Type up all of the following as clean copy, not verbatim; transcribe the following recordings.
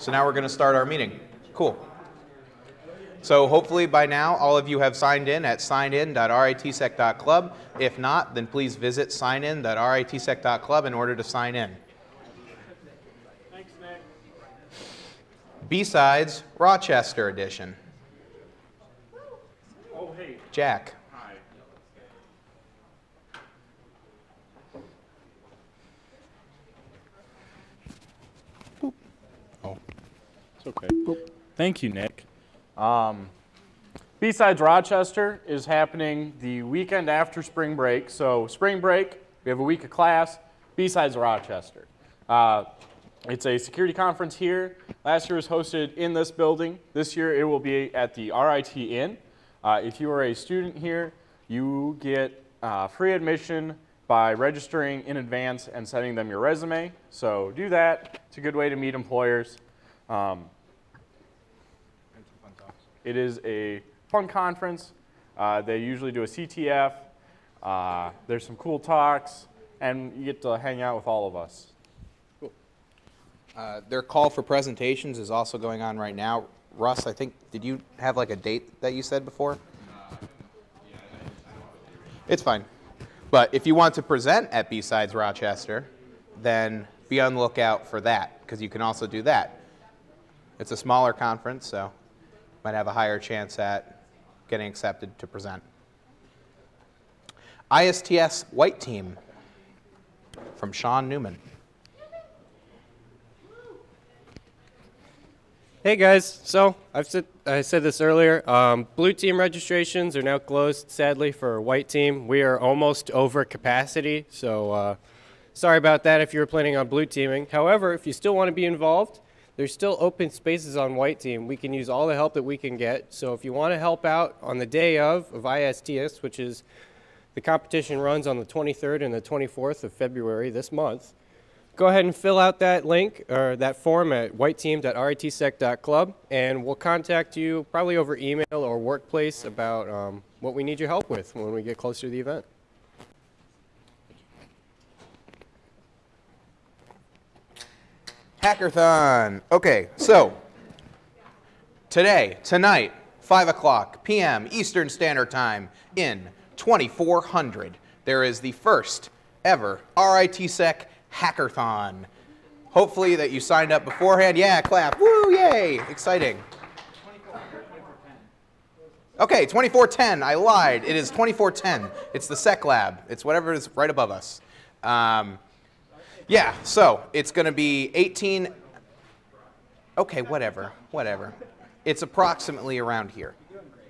So now we're going to start our meeting. Cool. So hopefully by now all of you have signed in at signin.ritsec.club. If not, then please visit signin.ritsec.club in order to sign in. Thanks, Nick. B-Sides Rochester edition. Oh, hey. Jack. Hi. Boop. Oh. It's okay. Boop. Thank you, Nick. B-Sides Rochester is happening the weekend after spring break. So spring break, we have a week of class. B-Sides Rochester. It's a security conference here. Last year was hosted in this building. This year it will be at the RIT Inn. If you are a student here, you get free admission by registering in advance and sending them your resume. So do that. It's a good way to meet employers. It is a fun conference. They usually do a CTF. There's some cool talks, and you get to hang out with all of us. Cool. Their call for presentations is also going on right now. Russ, I think, did you have like a date that you said before? Yeah, it's fine. But if you want to present at B-Sides Rochester, then be on the lookout for that, because you can also do that. It's a smaller conference, so might have a higher chance at getting accepted to present. ISTS White Team from Sean Newman. Hey guys, so I said this earlier, blue team registrations are now closed, sadly, for white team. We are almost over capacity, so sorry about that if you were planning on blue teaming. However, if you still want to be involved, there's still open spaces on white team. We can use all the help that we can get. So if you want to help out on the day of ISTS, which is the competition runs on the 23rd and the 24th of February this month, go ahead and fill out that link or that form at whiteteam.ritsec.club, and we'll contact you probably over email or workplace about what we need your help with when we get closer to the event. Hackathon. Okay, so tonight, 5 p.m. Eastern Standard Time in 2400, there is the first ever RITSec Hackathon. Hopefully that you signed up beforehand. Yeah, clap. Woo, yay. Exciting. Okay, 2410. I lied. It is 2410. It's the Sec Lab. It's whatever is right above us. Yeah, so it's going to be 18. Okay, whatever. It's approximately around here.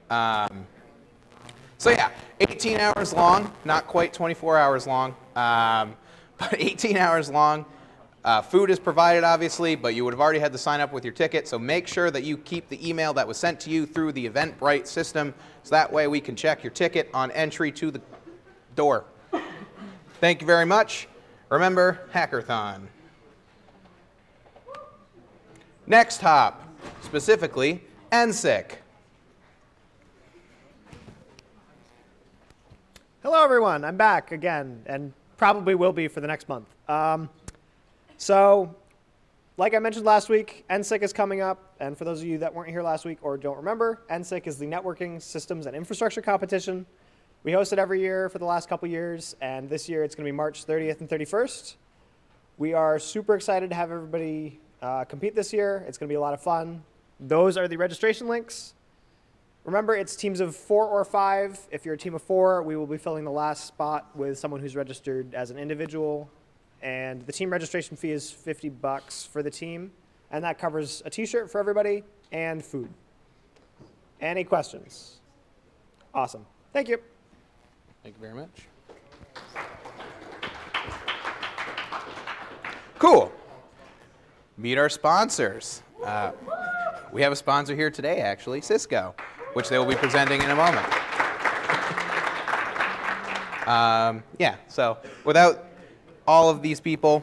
So yeah, 18 hours long, not quite 24 hours long, but 18 hours long. Food is provided, obviously, but you would have already had to sign up with your ticket, so make sure that you keep the email that was sent to you through the Eventbrite system, so that way we can check your ticket on entry to the door. Thank you very much. Remember, Hackathon. Next hop, specifically, NSIC. Hello, everyone. I'm back again, and probably will be for the next month. So, like I mentioned last week, NSIC is coming up. And for those of you that weren't here last week or don't remember, NSIC is the Networking Systems and Infrastructure Competition. We host it every year for the last couple years, and this year it's going to be March 30th and 31st. We are super excited to have everybody compete this year. It's going to be a lot of fun. Those are the registration links. Remember, it's teams of 4 or 5. If you're a team of 4, we will be filling the last spot with someone who's registered as an individual. And the team registration fee is $50 for the team. And that covers a t-shirt for everybody and food. Any questions? Awesome. Thank you. Thank you very much. Cool. Meet our sponsors. We have a sponsor here today, actually, Cisco, which they will be presenting in a moment. Yeah, so without all of these people,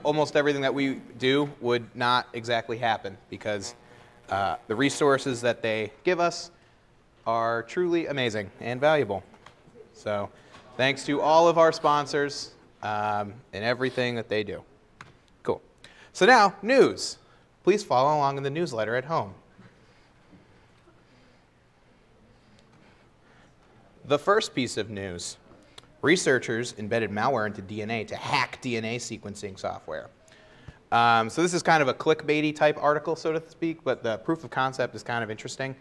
almost everything that we do would not exactly happen, because the resources that they give us are truly amazing and valuable. So thanks to all of our sponsors and everything that they do. Cool. So now, news. please follow along in the newsletter at home. The first piece of news. Researchers embedded malware into DNA to hack DNA sequencing software. So this is kind of a clickbaity type article, so to speak, but the proof of concept is kind of interesting.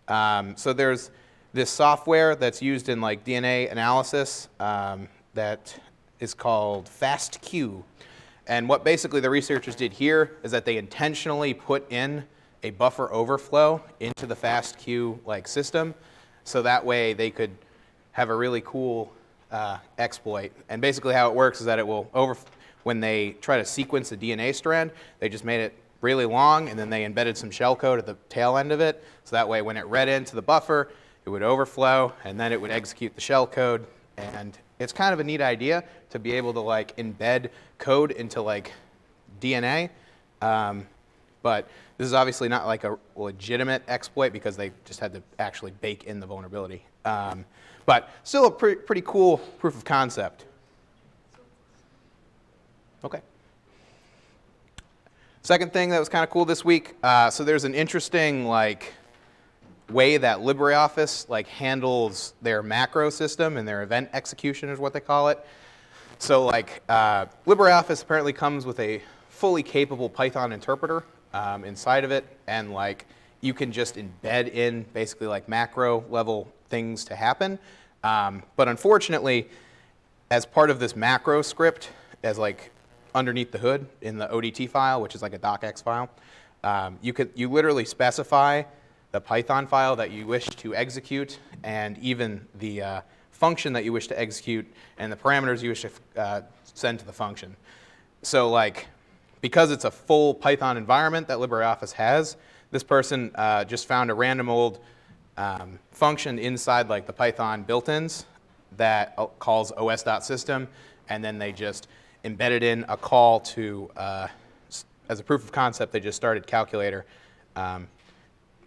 So there's this software that's used in like DNA analysis that is called FastQ. And what basically the researchers did here is that they intentionally put in a buffer overflow into the FastQ like system, so that way they could have a really cool exploit. And basically how it works is that it will when they try to sequence a DNA strand, they just made it really long, and then they embedded some shellcode at the tail end of it, so that way when it read into the buffer, it would overflow, and then it would execute the shellcode. And it's kind of a neat idea to be able to like embed code into like DNA, but this is obviously not like a legitimate exploit because they just had to actually bake in the vulnerability. But still a pretty cool proof of concept. Okay. Second thing that was kind of cool this week, so there's an interesting like way that LibreOffice like handles their macro system and their event execution is what they call it. So like LibreOffice apparently comes with a fully capable Python interpreter inside of it, and like you can just embed in basically like macro level things to happen. But unfortunately, as part of this macro script, as like underneath the hood in the ODT file, which is like a docx file, you literally specify the Python file that you wish to execute, and even the function that you wish to execute, and the parameters you wish to send to the function. So like, because it's a full Python environment that LibreOffice has, this person just found a random old function inside like the Python built-ins that calls os.system, and then they just embedded in a call to, as a proof of concept, they just started calculator.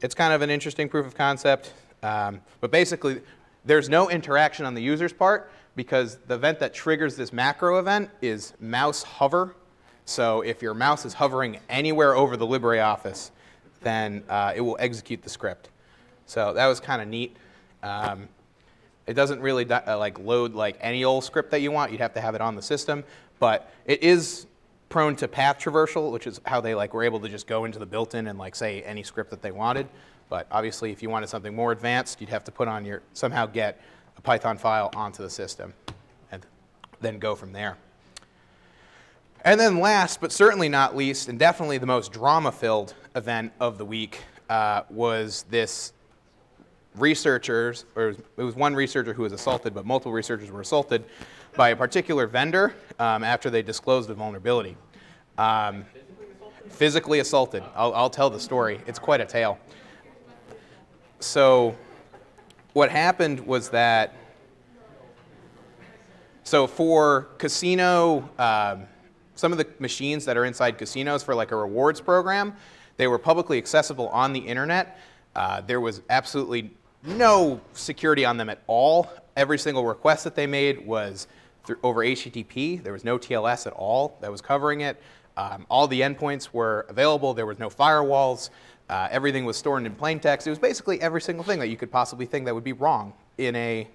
It's kind of an interesting proof of concept, but basically there's no interaction on the user's part because the event that triggers this macro event is mouse hover. So if your mouse is hovering anywhere over the LibreOffice, then it will execute the script. So that was kind of neat. It doesn't really like load like any old script that you want. You'd have to have it on the system, but it is prone to path traversal, which is how they like were able to just go into the built-in and like say any script that they wanted. But obviously, if you wanted something more advanced, you'd have to put on your somehow get a Python file onto the system, and then go from there. And then last, but certainly not least, and definitely the most drama-filled event of the week was this researchers, or it was one researcher who was assaulted, but multiple researchers were assaulted by a particular vendor after they disclosed a vulnerability. Physically assaulted. I'll tell the story. It's quite a tale. So what happened was that, so for casino, some of the machines that are inside casinos for like a rewards program, they were publicly accessible on the internet. There was absolutely no security on them at all. Every single request that they made was over HTTP. There was no TLS at all that was covering it. All the endpoints were available. There was no firewalls. Everything was stored in plain text. It was basically every single thing that you could possibly think that would be wrong in a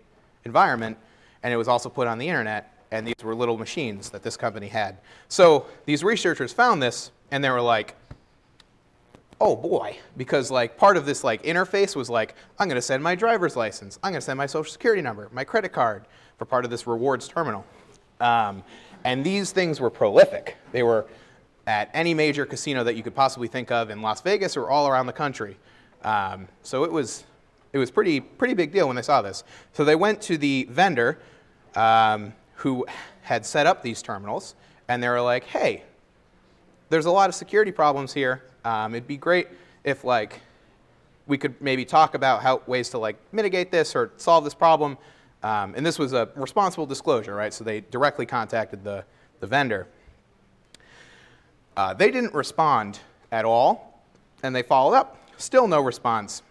environment, and it was also put on the internet, and these were little machines that this company had. So these researchers found this, and they were like, oh boy, because like part of this like interface was like, I'm going to send my driver's license, I'm going to send my social security number, my credit card for part of this rewards terminal. And these things were prolific. They were at any major casino that you could possibly think of in Las Vegas or all around the country. So it was pretty big deal when they saw this. So they went to the vendor who had set up these terminals, and they were like, hey, there's a lot of security problems here. It'd be great if like we could maybe talk about ways to like mitigate this or solve this problem. And this was a responsible disclosure, right? So they directly contacted the vendor. They didn't respond at all, and they followed up. Still no response.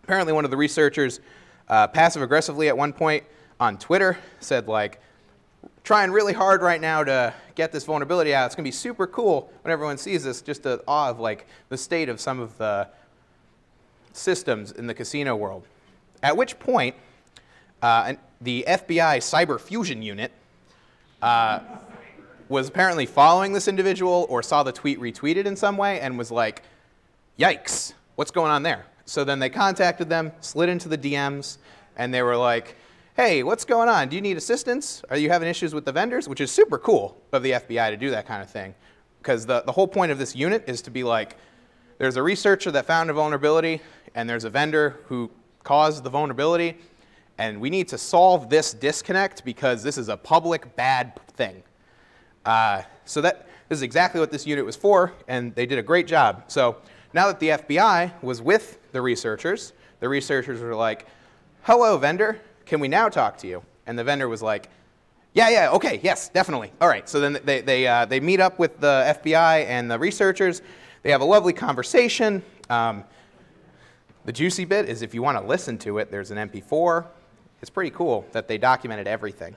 Apparently one of the researchers passive-aggressively at one point on Twitter said like, trying really hard right now to get this vulnerability out. It's going to be super cool when everyone sees this, just the awe of like the state of some of the systems in the casino world. At which point, the FBI Cyber Fusion Unit was apparently following this individual or saw the tweet retweeted in some way and was like, yikes, what's going on there? So then they contacted them, slid into the DMs, and they were like, hey, what's going on? Do you need assistance? Are you having issues with the vendors? Which is super cool of the FBI to do that kind of thing. Because the whole point of this unit is to be like, there's a researcher that found a vulnerability, and there's a vendor who caused the vulnerability, and we need to solve this disconnect because this is a public bad thing. So this is exactly what this unit was for, and they did a great job. So now that the FBI was with the researchers were like, hello, vendor, can we now talk to you? And the vendor was like, yeah, okay, yes, definitely. All right, so then they meet up with the FBI and the researchers. They have a lovely conversation. The juicy bit is if you want to listen to it, there's an MP4. It's pretty cool that they documented everything.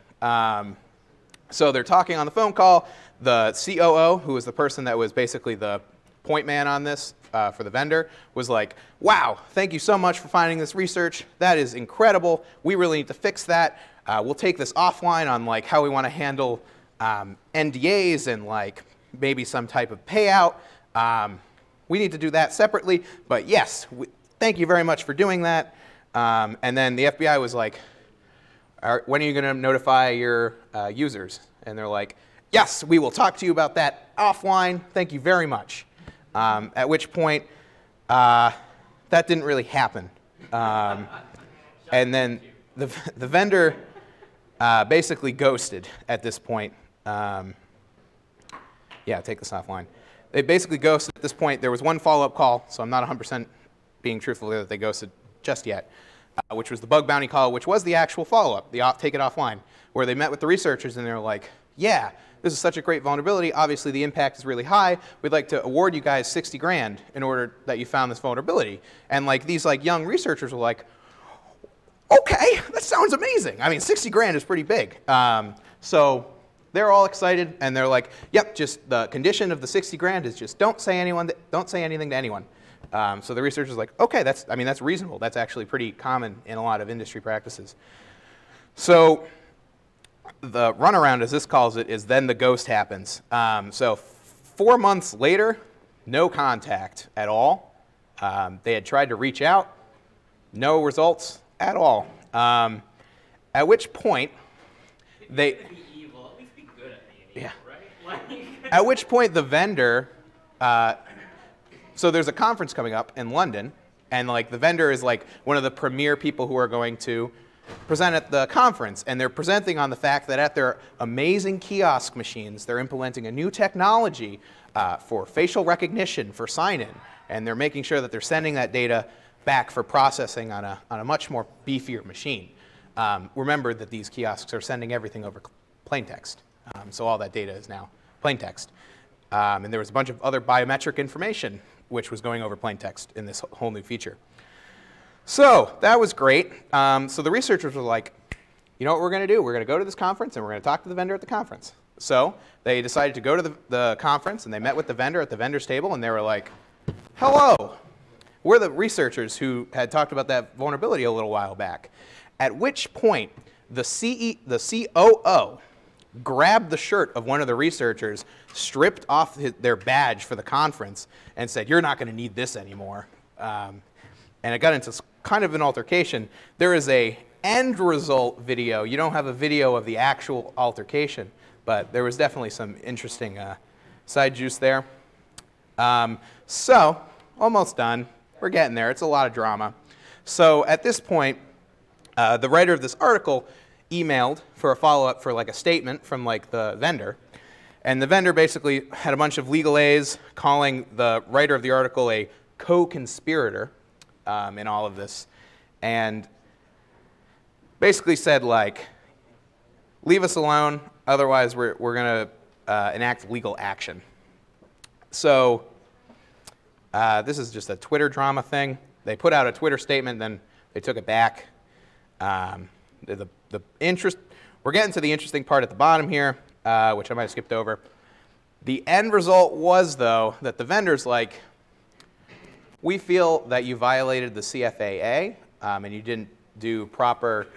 So they're talking on the phone call. The COO, who was the person that was basically the point man on this for the vendor, was like, wow, thank you so much for finding this research. That is incredible. We really need to fix that. We'll take this offline on like how we want to handle NDAs and like maybe some type of payout. We need to do that separately. But yes, thank you very much for doing that. And then the FBI was like, when are you going to notify your users? And they're like, yes, we will talk to you about that offline. Thank you very much. At which point, that didn't really happen. And then the vendor basically ghosted at this point. Yeah, take this offline. They basically ghosted at this point. There was one follow-up call, so I'm not 100% being truthful that they ghosted just yet, which was the bug bounty call, which was the actual follow-up, the take it offline, where they met with the researchers and they were like, yeah, this is such a great vulnerability. Obviously, the impact is really high. We'd like to award you guys 60 grand in order that you found this vulnerability. And like these like young researchers were like, okay, that sounds amazing. I mean, 60 grand is pretty big. So they're all excited, and they're like, yep, just the condition of the 60 grand is just don't say anything to anyone. So the researcher's like, okay, that's reasonable. That's actually pretty common in a lot of industry practices. So the runaround, as this calls it, is then the ghost happens. So 4 months later, no contact at all. They had tried to reach out, no results at all. At which point, they... evil. At least be good at being evil, right? At which point the vendor... so there's a conference coming up in London, and like the vendor is like one of the premier people who are going to present at the conference, and they're presenting on the fact that at their amazing kiosk machines, they're implementing a new technology for facial recognition for sign-in, and they're making sure that they're sending that data back for processing on a much more beefier machine. Remember that these kiosks are sending everything over plain text, so all that data is now plain text. And there was a bunch of other biometric information which was going over plain text in this whole new feature. So that was great. So the researchers were like, you know what we're going to do? We're going to go to this conference, and we're going to talk to the vendor at the conference. So they decided to go to the conference, and they met with the vendor at the vendor's table, and they were like, hello. We're the researchers who had talked about that vulnerability a little while back. At which point, the COO grabbed the shirt of one of the researchers, stripped off their badge for the conference, and said, you're not going to need this anymore. And it got into kind of an altercation. There is a end result video. You don't have a video of the actual altercation, but there was definitely some interesting side juice there. So, almost done. We're getting there. It's a lot of drama. So at this point, the writer of this article emailed for a follow-up for like a statement from like the vendor. And the vendor basically had a bunch of legal A's calling the writer of the article a co-conspirator in all of this. And basically said like, leave us alone, otherwise we're going to enact legal action. So this is just a Twitter drama thing. They put out a Twitter statement, then they took it back. The interest, we're getting to the interesting part at the bottom here, which I might have skipped over. The end result was, though, that the vendor's like, we feel that you violated the CFAA and you didn't do proper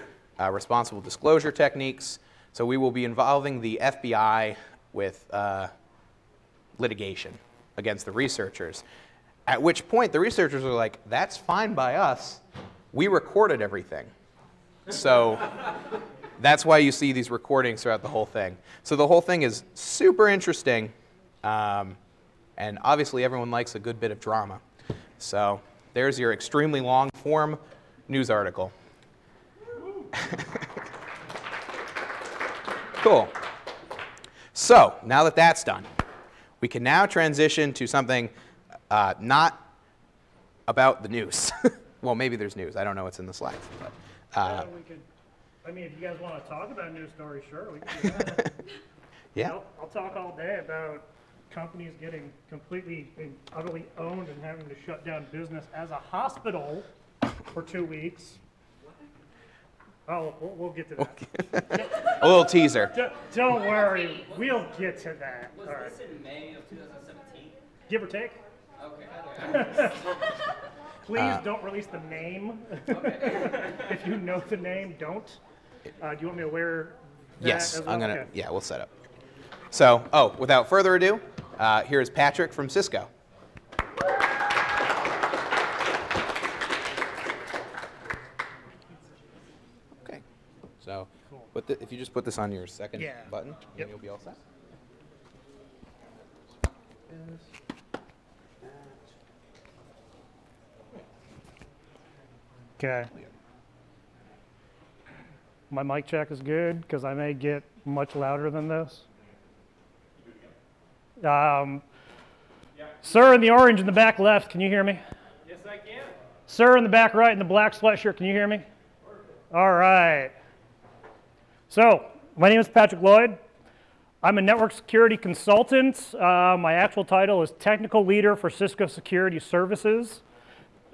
responsible disclosure techniques, so we will be involving the FBI with litigation against the researchers. At which point the researchers are like, that's fine by us. We recorded everything. So that's why you see these recordings throughout the whole thing. So the whole thing is super interesting, and obviously everyone likes a good bit of drama. So there's your extremely long form news article. Cool. So now that that's done, we can now transition to something not about the news. Well, maybe there's news. I don't know what's in the slides. But, we could, I mean, if you guys want to talk about news stories, sure, we can do that. yeah. I'll talk all day about companies getting completely and utterly owned and having to shut down business as a hospital for 2 weeks. Oh, we'll get to that. A little teaser. Don't worry, we'll get to that. Was this in May of 2017? Give or take. Okay. Please don't release the name. Okay. If you know the name, don't. Do you want me to wear that Yes, as well? I'm gonna. Okay. Yeah, we'll set up. So, without further ado, here's Patrick from Cisco. Okay. So, Cool. if you just put this on your second Yeah. button, then Yep. you'll be all set. Okay. My mic check is good because I may get much louder than this. Sir in the orange in the back left, can you hear me? Yes, I can. Sir in the back right in the black sweatshirt, can you hear me? All right. So, my name is Patrick Lloyd. I'm a network security consultant. My actual title is Technical Leader for Cisco Security Services,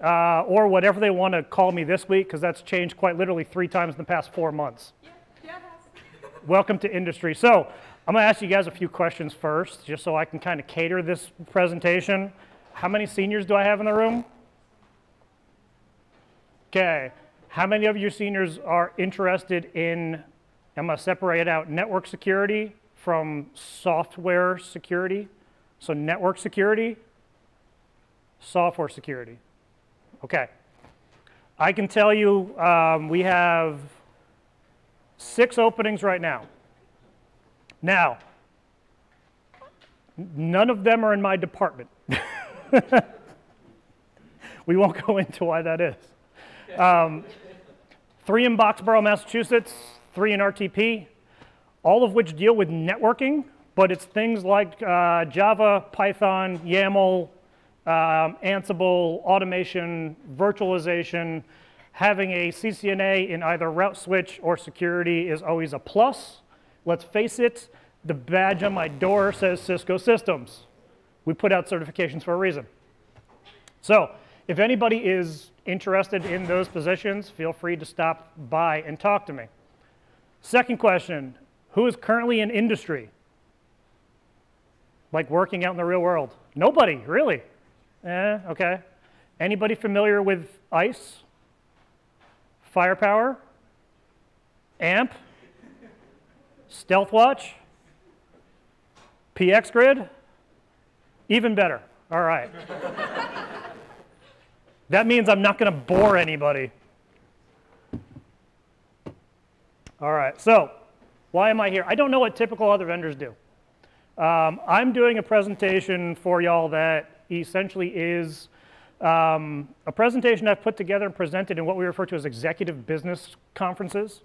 or whatever they want to call me this week, because that's changed quite literally 3 times in the past 4 months. Yeah. Welcome to industry. So, I'm going to ask you guys a few questions first, just so I can kind of cater this presentation. How many seniors do I have in the room? Okay. How many of your seniors are interested in, I'm going to separate out network security from software security? So network security, software security. Okay. I can tell you we have 6 openings right now. Now, none of them are in my department. We won't go into why that is. 3 in Boxborough, Massachusetts, 3 in RTP, all of which deal with networking, but it's things like Java, Python, YAML, Ansible, automation, virtualization. Having a CCNA in either route switch or security is always a plus. Let's face it, the badge on my door says Cisco Systems. We put out certifications for a reason. So if anybody is interested in those positions, feel free to stop by and talk to me. Second question, who is currently in industry? Like working out in the real world? Nobody, really? Okay. Anybody familiar with ICE? Firepower? AMP? Stealth Watch? PX Grid? Even better. All right. That means I'm not going to bore anybody. All right, so why am I here? I don't know what typical other vendors do. I'm doing a presentation for y'all that essentially is a presentation I've put together and presented in what we refer to as executive business conferences.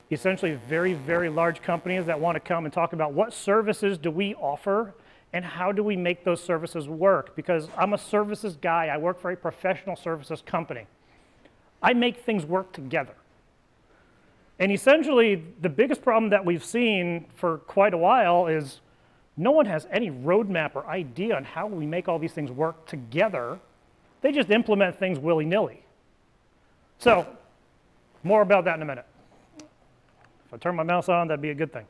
Essentially very, very large companies that want to come and talk about what services do we offer and how do we make those services work? Because I'm a services guy. I work for a professional services company. I make things work together. And essentially, the biggest problem that we've seen for quite a while is no one has any roadmap or idea on how we make all these things work together. They just implement things willy-nilly. So, more about that in a minute. If I turn my mouse on, that'd be a good thing.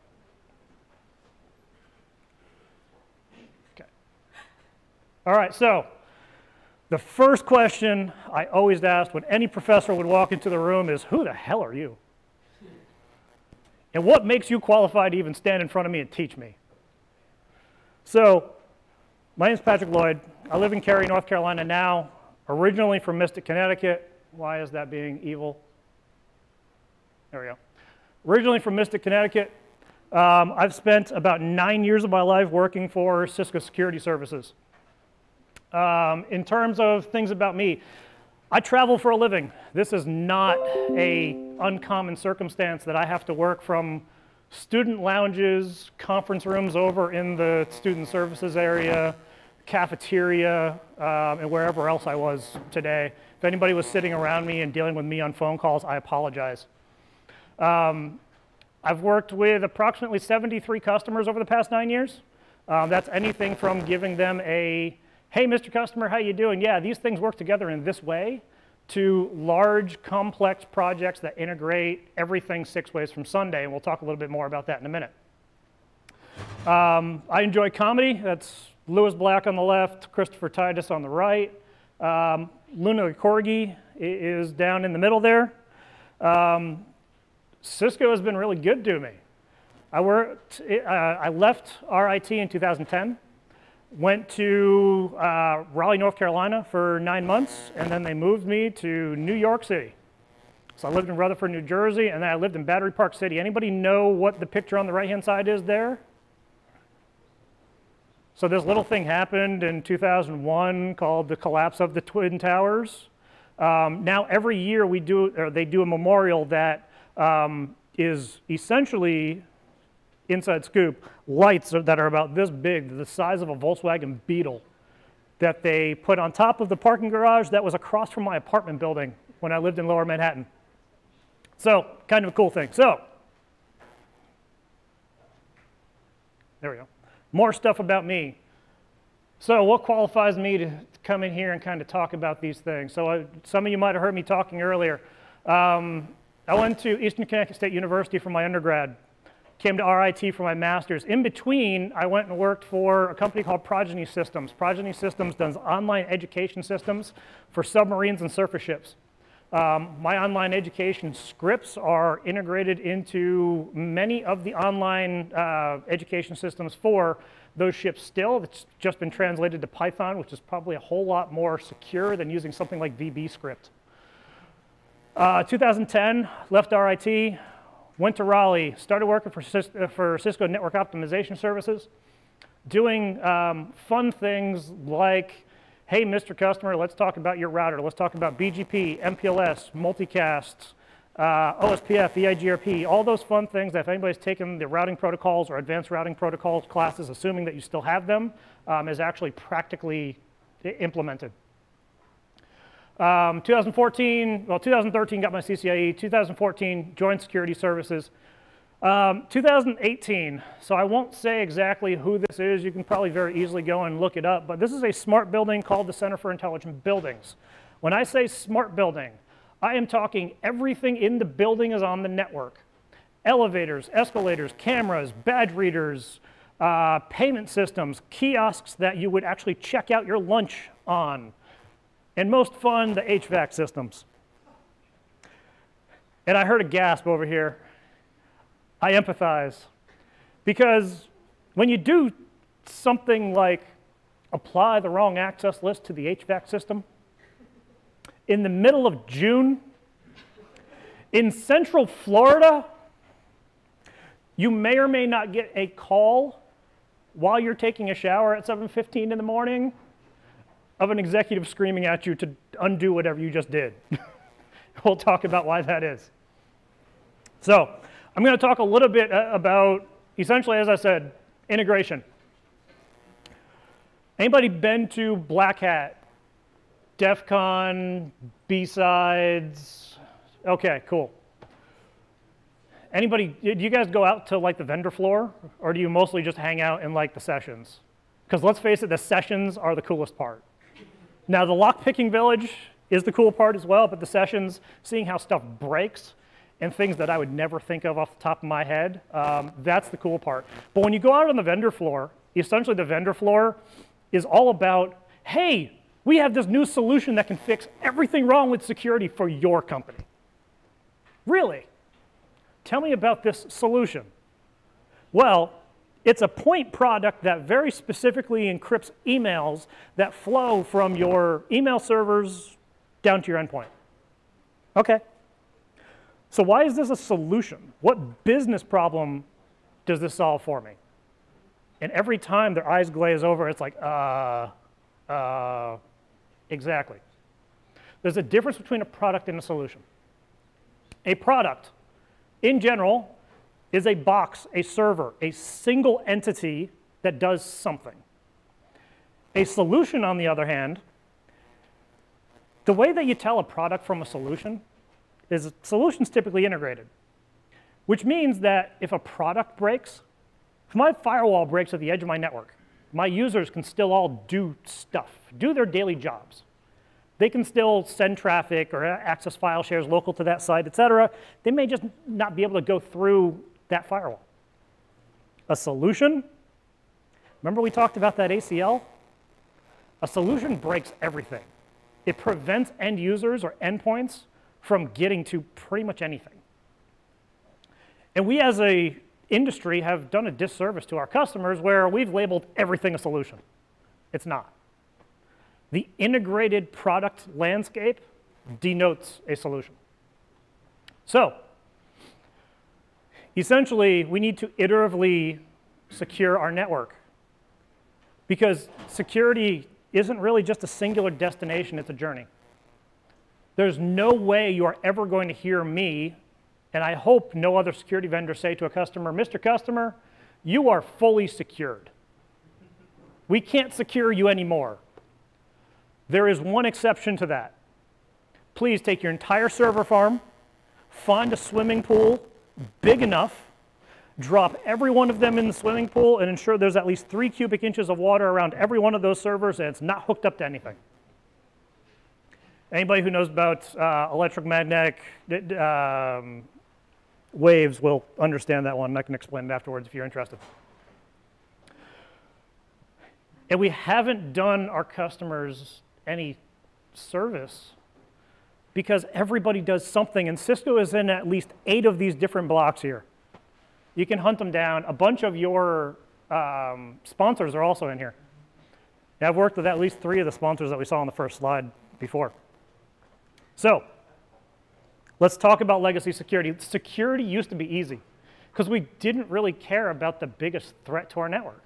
Okay. All right, so the first question I always asked when any professor would walk into the room is, who the hell are you? And what makes you qualified to even stand in front of me and teach me? So, my name is Patrick Lloyd. I live in Cary, North Carolina now, originally from Mystic, Connecticut. Why is that being evil? There we go. Originally from Mystic, Connecticut. I've spent about 9 years of my life working for Cisco Security Services. In terms of things about me, I travel for a living. This is not an uncommon circumstance that I have to work from student lounges, conference rooms over in the student services area, cafeteria, and wherever else I was today. If anybody was sitting around me and dealing with me on phone calls, I apologize. I've worked with approximately 73 customers over the past 9 years. That's anything from giving them a, hey, Mr. Customer, how you doing? Yeah, these things work together in this way, to large, complex projects that integrate everything 6 ways from Sunday, and we'll talk a little bit more about that in a minute. I enjoy comedy. That's Lewis Black on the left, Christopher Titus on the right. Luna the Corgi is down in the middle there. Cisco has been really good to me. I left RIT in 2010. Went to Raleigh, North Carolina for 9 months, and then they moved me to New York City. So I lived in Rutherford, New Jersey, and then I lived in Battery Park City. Anybody know what the picture on the right-hand side is there? So this little thing happened in 2001 called the collapse of the Twin Towers. Now every year they do a memorial that is essentially, inside scoop, lights that are about this big, the size of a Volkswagen Beetle, that they put on top of the parking garage that was across from my apartment building when I lived in Lower Manhattan. So, kind of a cool thing. So, there we go. More stuff about me. So, what qualifies me to come in here and kind of talk about these things? So, some of you might have heard me talking earlier. I went to Eastern Connecticut State University for my undergrad. Came to RIT for my master's. In between, I went and worked for a company called Progeny Systems. Progeny Systems does online education systems for submarines and surface ships. My online education scripts are integrated into many of the online education systems for those ships still. It's just been translated to Python, which is probably a whole lot more secure than using something like VB script. 2010, left RIT. Went to Raleigh, started working for Cisco Network Optimization Services, doing fun things like, hey, Mr. Customer, let's talk about your router. Let's talk about BGP, MPLS, multicast, OSPF, EIGRP, all those fun things that if anybody's taken the routing protocols or advanced routing protocols classes, assuming that you still have them, is actually practically implemented. 2013 got my CCIE, 2014 joined security services. 2018, so I won't say exactly who this is, you can probably very easily go and look it up, but this is a smart building called the Center for Intelligent Buildings. When I say smart building, I am talking everything in the building is on the network. Elevators, escalators, cameras, badge readers, payment systems, kiosks that you would actually check out your lunch on. And most fun, the HVAC systems. And I heard a gasp over here. I empathize. Because when you do something like apply the wrong access list to the HVAC system, in the middle of June, in Central Florida, you may or may not get a call while you're taking a shower at 7:15 in the morning of an executive screaming at you to undo whatever you just did. We'll talk about why that is. So I'm going to talk a little bit about, essentially, as I said, integration. Anybody been to Black Hat, DEF CON, B-Sides? Okay, cool. Anybody, do you guys go out to like the vendor floor, or do you mostly just hang out in like the sessions? Because let's face it, the sessions are the coolest part. Now, the lock-picking village is the cool part as well, but the sessions, seeing how stuff breaks, and things that I would never think of off the top of my head. That's the cool part. But when you go out on the vendor floor, essentially the vendor floor is all about, hey, we have this new solution that can fix everything wrong with security for your company. Really? Tell me about this solution. Well, it's a point product that very specifically encrypts emails that flow from your email servers down to your endpoint. Okay. So why is this a solution? What business problem does this solve for me? And every time their eyes glaze over, it's like, exactly. There's a difference between a product and a solution. A product, in general, is a box, a server, a single entity that does something. A solution, on the other hand, the way that you tell a product from a solution is solutions typically integrated, which means that if a product breaks, if my firewall breaks at the edge of my network, my users can still all do stuff, do their daily jobs. They can still send traffic or access file shares local to that site, et cetera. They may just not be able to go through that firewall. A solution, remember we talked about that ACL? A solution breaks everything. It prevents end users or endpoints from getting to pretty much anything. And we as an industry have done a disservice to our customers where we've labeled everything a solution. It's not. The integrated product landscape denotes a solution. So, essentially, we need to iteratively secure our network because security isn't really just a singular destination, it's a journey. There's no way you are ever going to hear me, and I hope no other security vendor say to a customer, Mr. Customer, you are fully secured. We can't secure you anymore. There is one exception to that. Please take your entire server farm, find a swimming pool big enough, drop every one of them in the swimming pool, and ensure there's at least 3 cubic inches of water around every one of those servers, and it's not hooked up to anything. Anybody who knows about electromagnetic waves will understand that one. I can explain it afterwards if you're interested. And we haven't done our customers any service because everybody does something, and Cisco is in at least 8 of these different blocks here. You can hunt them down. A bunch of your sponsors are also in here. And I've worked with at least 3 of the sponsors that we saw on the first slide before. So let's talk about legacy security. Security used to be easy because we didn't really care about the biggest threat to our network.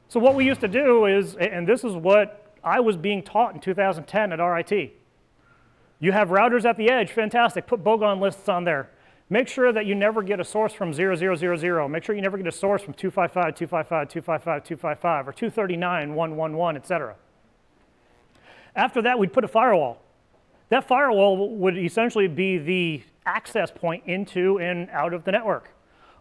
So what we used to do is, and this is what I was being taught in 2010 at RIT. You have routers at the edge, fantastic. Put bogon lists on there. Make sure that you never get a source from 0000. Make sure you never get a source from 255, 255, 255, 255, or 239, 111, et cetera. After that, we'd put a firewall. That firewall would essentially be the access point into and out of the network.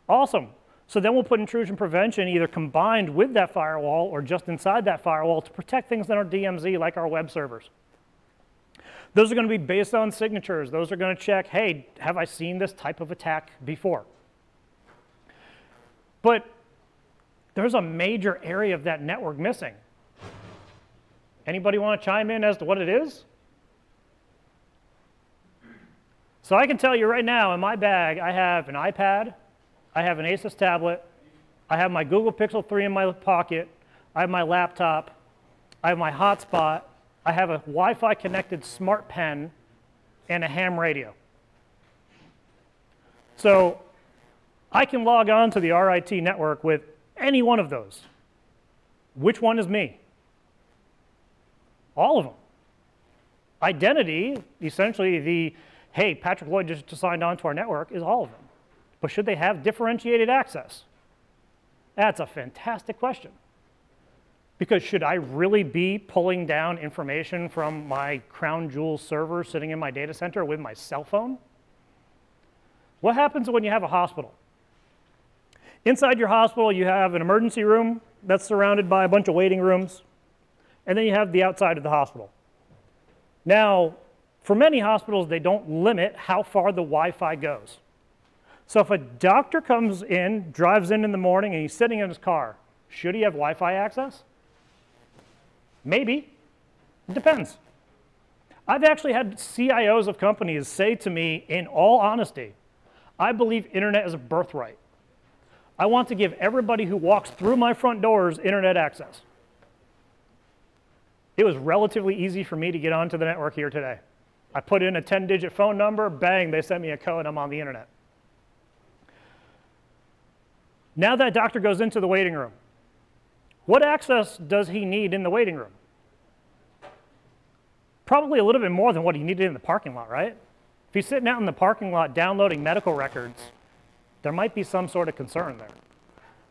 Awesome. So then we'll put intrusion prevention either combined with that firewall or just inside that firewall to protect things in our DMZ like our web servers. Those are going to be based on signatures. Those are going to check, hey, have I seen this type of attack before? But there's a major area of that network missing. Anybody want to chime in as to what it is? So I can tell you right now, in my bag, I have an iPad, I have an Asus tablet, I have my Google Pixel 3 in my pocket, I have my laptop, I have my hotspot, I have a Wi-Fi connected smart pen, and a ham radio. So I can log on to the RIT network with any one of those. Which one is me? All of them. Identity, essentially the, hey, Patrick Lloyd just signed on to our network, is all of them. But should they have differentiated access? That's a fantastic question. Because should I really be pulling down information from my crown jewel server sitting in my data center with my cell phone? What happens when you have a hospital? Inside your hospital, you have an emergency room that's surrounded by a bunch of waiting rooms, and then you have the outside of the hospital. Now, For many hospitals, they don't limit how far the Wi-Fi goes. So if a doctor comes in, drives in the morning, and he's sitting in his car, should he have Wi-Fi access? Maybe. It depends. I've actually had CIOs of companies say to me, in all honesty, I believe internet is a birthright. I want to give everybody who walks through my front doors internet access. It was relatively easy for me to get onto the network here today. I put in a 10-digit phone number, bang, they sent me a code, I'm on the internet. Now that doctor goes into the waiting room. What access does he need in the waiting room? Probably a little bit more than what he needed in the parking lot, right? If he's sitting out in the parking lot downloading medical records, there might be some sort of concern there.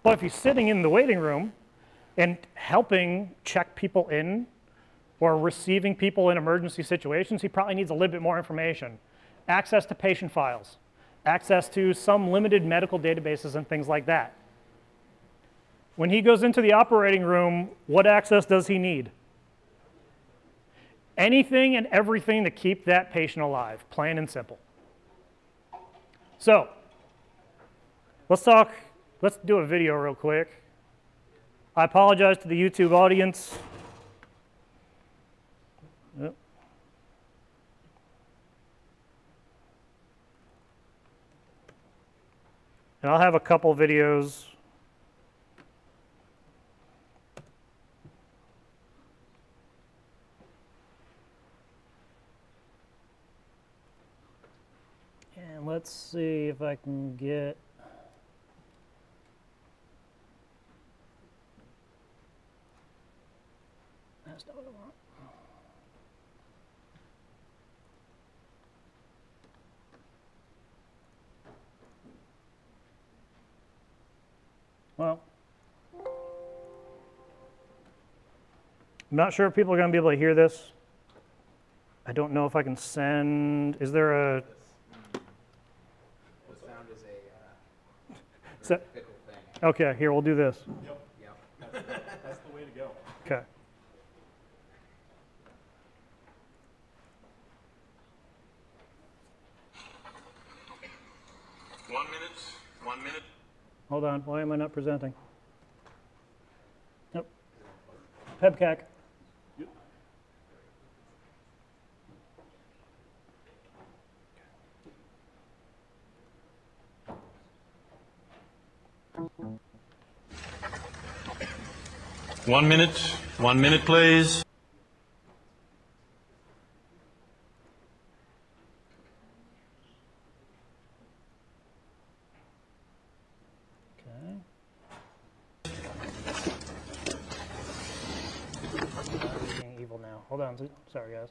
But if he's sitting in the waiting room and helping check people in or receiving people in emergency situations, he probably needs a little bit more information. Access to patient files, access to some limited medical databases and things like that. When he goes into the operating room, what access does he need? Anything and everything to keep that patient alive, plain and simple. So, let's do a video real quick. I apologize to the YouTube audience. Yep. And I'll have a couple videos. And let's see if I can get that's not what I want. Well, I'm not sure if people are going to be able to hear this. I don't know if I can send. Is there a? The sound is So, fickle thing. okay, here we'll do this. Yep. That's the way to go. Okay. One minute. Hold on. Why am I not presenting? Nope. PEBCAC. One minute, please. Okay. Being evil now. Hold on. Sorry, guys.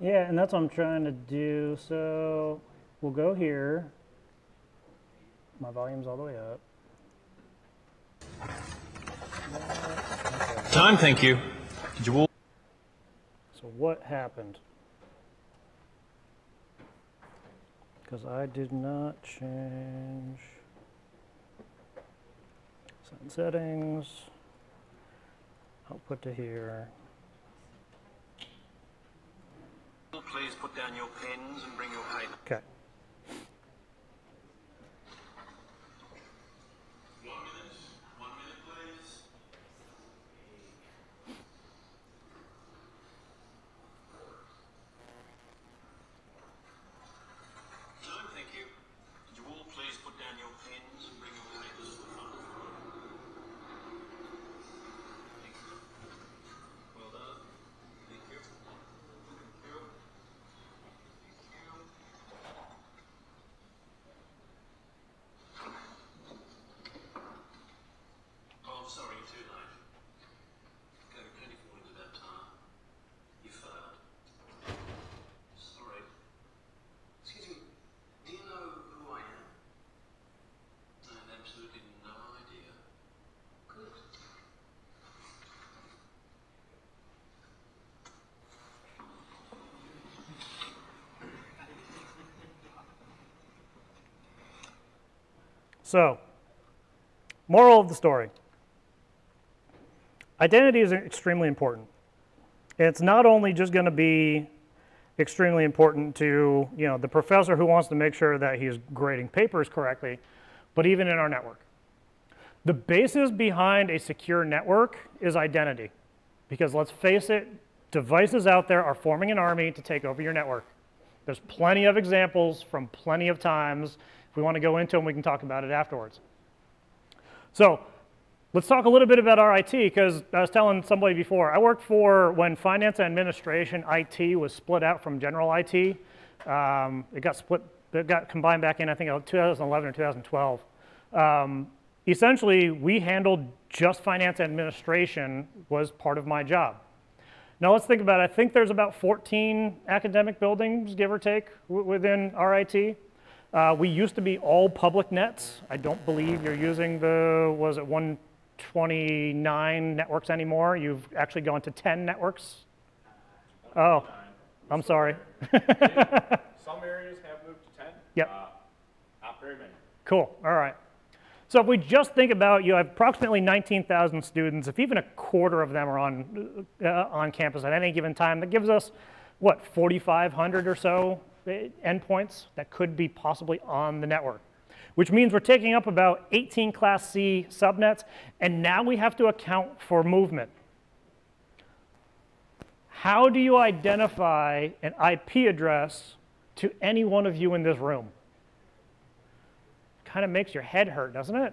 Yeah, and that's what I'm trying to do. So we'll go here. My volume's all the way up. Time, thank you. Did you all? So what happened? Because I did not change send settings. Output to here. Please put down your pens and bring your paper. Okay. 1 minute, please. Time, thank you. Could you all please put down your pens and bring your papers to the front? Thank you. Well done. Thank you. Thank you. So, moral of the story. Identity is extremely important. It's not only just going to be extremely important to the professor who wants to make sure that he's grading papers correctly, but even in our network. The basis behind a secure network is identity. Because let's face it, devices out there are forming an army to take over your network. There's plenty of examples from plenty of times. If we want to go into them, we can talk about it afterwards. So let's talk a little bit about our IT, because I was telling somebody before, I worked for when finance and administration IT was split out from general IT. It got combined back in, I think, 2011 or 2012. Essentially, we handled just finance and administration was part of my job. Now let's think about it. I think there's about 14 academic buildings, give or take, within our IT. We used to be all public nets. I don't believe you're using the, was it 129 networks anymore? You've actually gone to 10 networks? Oh, I'm sorry. Some areas have moved to 10. Yep. Not very many. Cool, all right. So if we just think about, you have approximately 19,000 students. If even a quarter of them are on campus at any given time, that gives us, what, 4,500 or so endpoints that could be possibly on the network, which means we're taking up about 18 Class C subnets, and now we have to account for movement. How do you identify an IP address to any one of you in this room? Kind of makes your head hurt, doesn't it?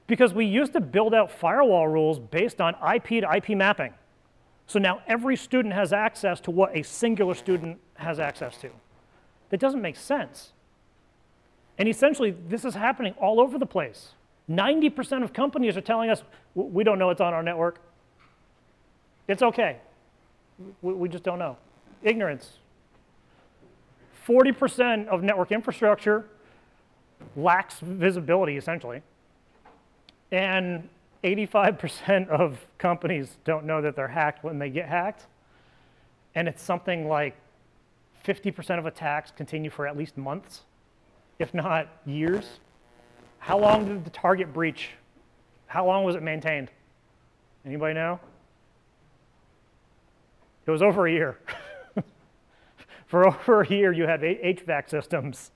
Because we used to build out firewall rules based on IP to IP mapping. So now every student has access to what a singular student has access to. That doesn't make sense. And essentially, this is happening all over the place. 90% of companies are telling us, we don't know it's on our network. It's okay. We just don't know. Ignorance. 40% of network infrastructure lacks visibility, essentially. And 85% of companies don't know that they're hacked when they get hacked. And it's something like 50% of attacks continue for at least months, if not years. How long did the target breach, how long was it maintained? Anybody know? It was over a year. For over a year, you had HVAC systems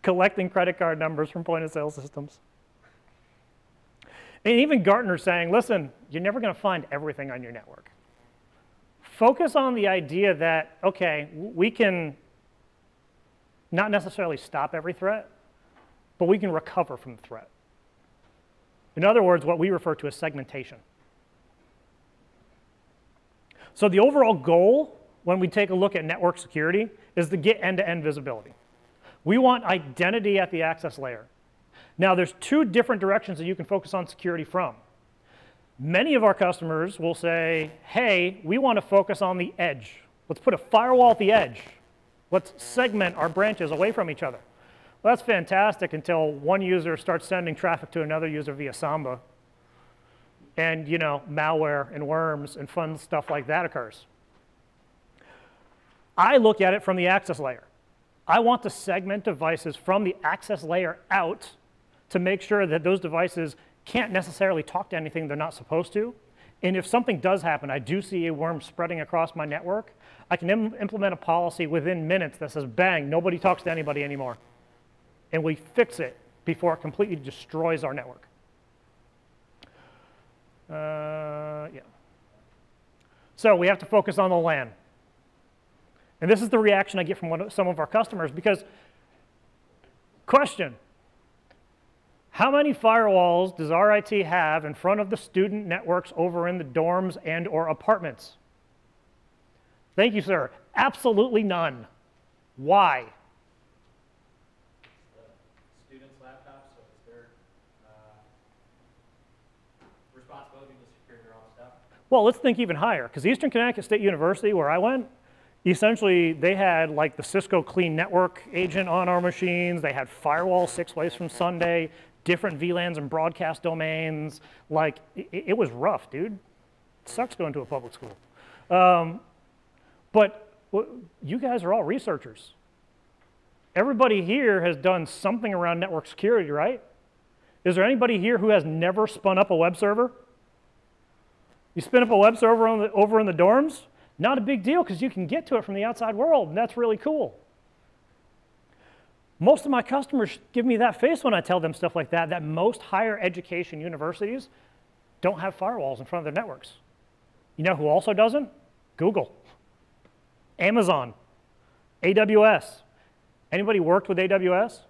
collecting credit card numbers from point-of-sale systems. And even Gartner's saying, listen, you're never going to find everything on your network. Focus on the idea that, OK, we can not necessarily stop every threat, but we can recover from the threat. In other words, what we refer to as segmentation. So the overall goal when we take a look at network security is to get end-to-end visibility. We want identity at the access layer. Now, there's two different directions that you can focus on security from. Many of our customers will say, hey, we want to focus on the edge. Let's put a firewall at the edge. Let's segment our branches away from each other. Well, that's fantastic until one user starts sending traffic to another user via Samba. And, malware and worms and fun stuff like that occurs. I look at it from the access layer. I want to segment devices from the access layer out to make sure that those devices can't necessarily talk to anything they're not supposed to. And if something does happen, I do see a worm spreading across my network, I can implement a policy within minutes that says, bang, nobody talks to anybody anymore. And we fix it before it completely destroys our network. Yeah. So we have to focus on the LAN. And this is the reaction I get from some of our customers, because, question, how many firewalls does our IT have in front of the student networks over in the dorms and or apartments? Thank you, sir. Absolutely none. Why? Students' laptops, so it's their responsibility to secure their own stuff. Well, let's think even higher, because Eastern Connecticut State University, where I went, essentially, they had like the Cisco Clean Network agent on our machines. They had firewall 6 ways from Sunday, different VLANs and broadcast domains. Like, it was rough, dude. It sucks going to a public school. But you guys are all researchers. Everybody here has done something around network security, right? Is there anybody here who has never spun up a web server? You spin up a web server over in the dorms? Not a big deal because you can get to it from the outside world, and that's really cool. Most of my customers give me that face when I tell them stuff like that, that most higher education universities don't have firewalls in front of their networks. You know who also doesn't? Google, Amazon, AWS. Anybody worked with AWS?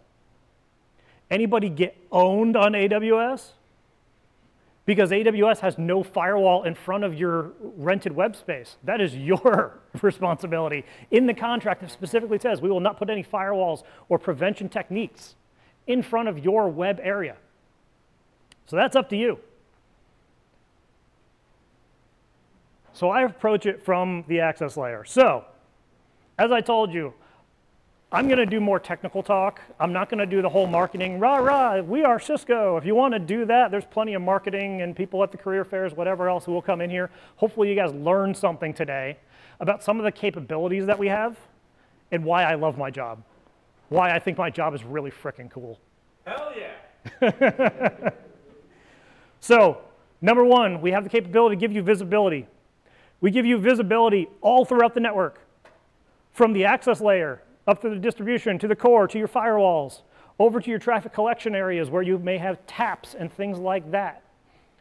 Anybody get owned on AWS? Because AWS has no firewall in front of your rented web space. That is your responsibility. In the contract, it specifically says we will not put any firewalls or prevention techniques in front of your web area. So that's up to you. So I approach it from the access layer. So, as I told you, I'm going to do more technical talk. I'm not going to do the whole marketing, rah, rah, we are Cisco. If you want to do that, there's plenty of marketing and people at the career fairs, whatever else, who will come in here. Hopefully you guys learned something today about some of the capabilities that we have and why I love my job. Why I think my job is really freaking cool. Hell yeah. So, number one, we have the capability to give you visibility. We give you visibility all throughout the network, from the access layer, up to the distribution, to the core, to your firewalls, over to your traffic collection areas where you may have taps and things like that.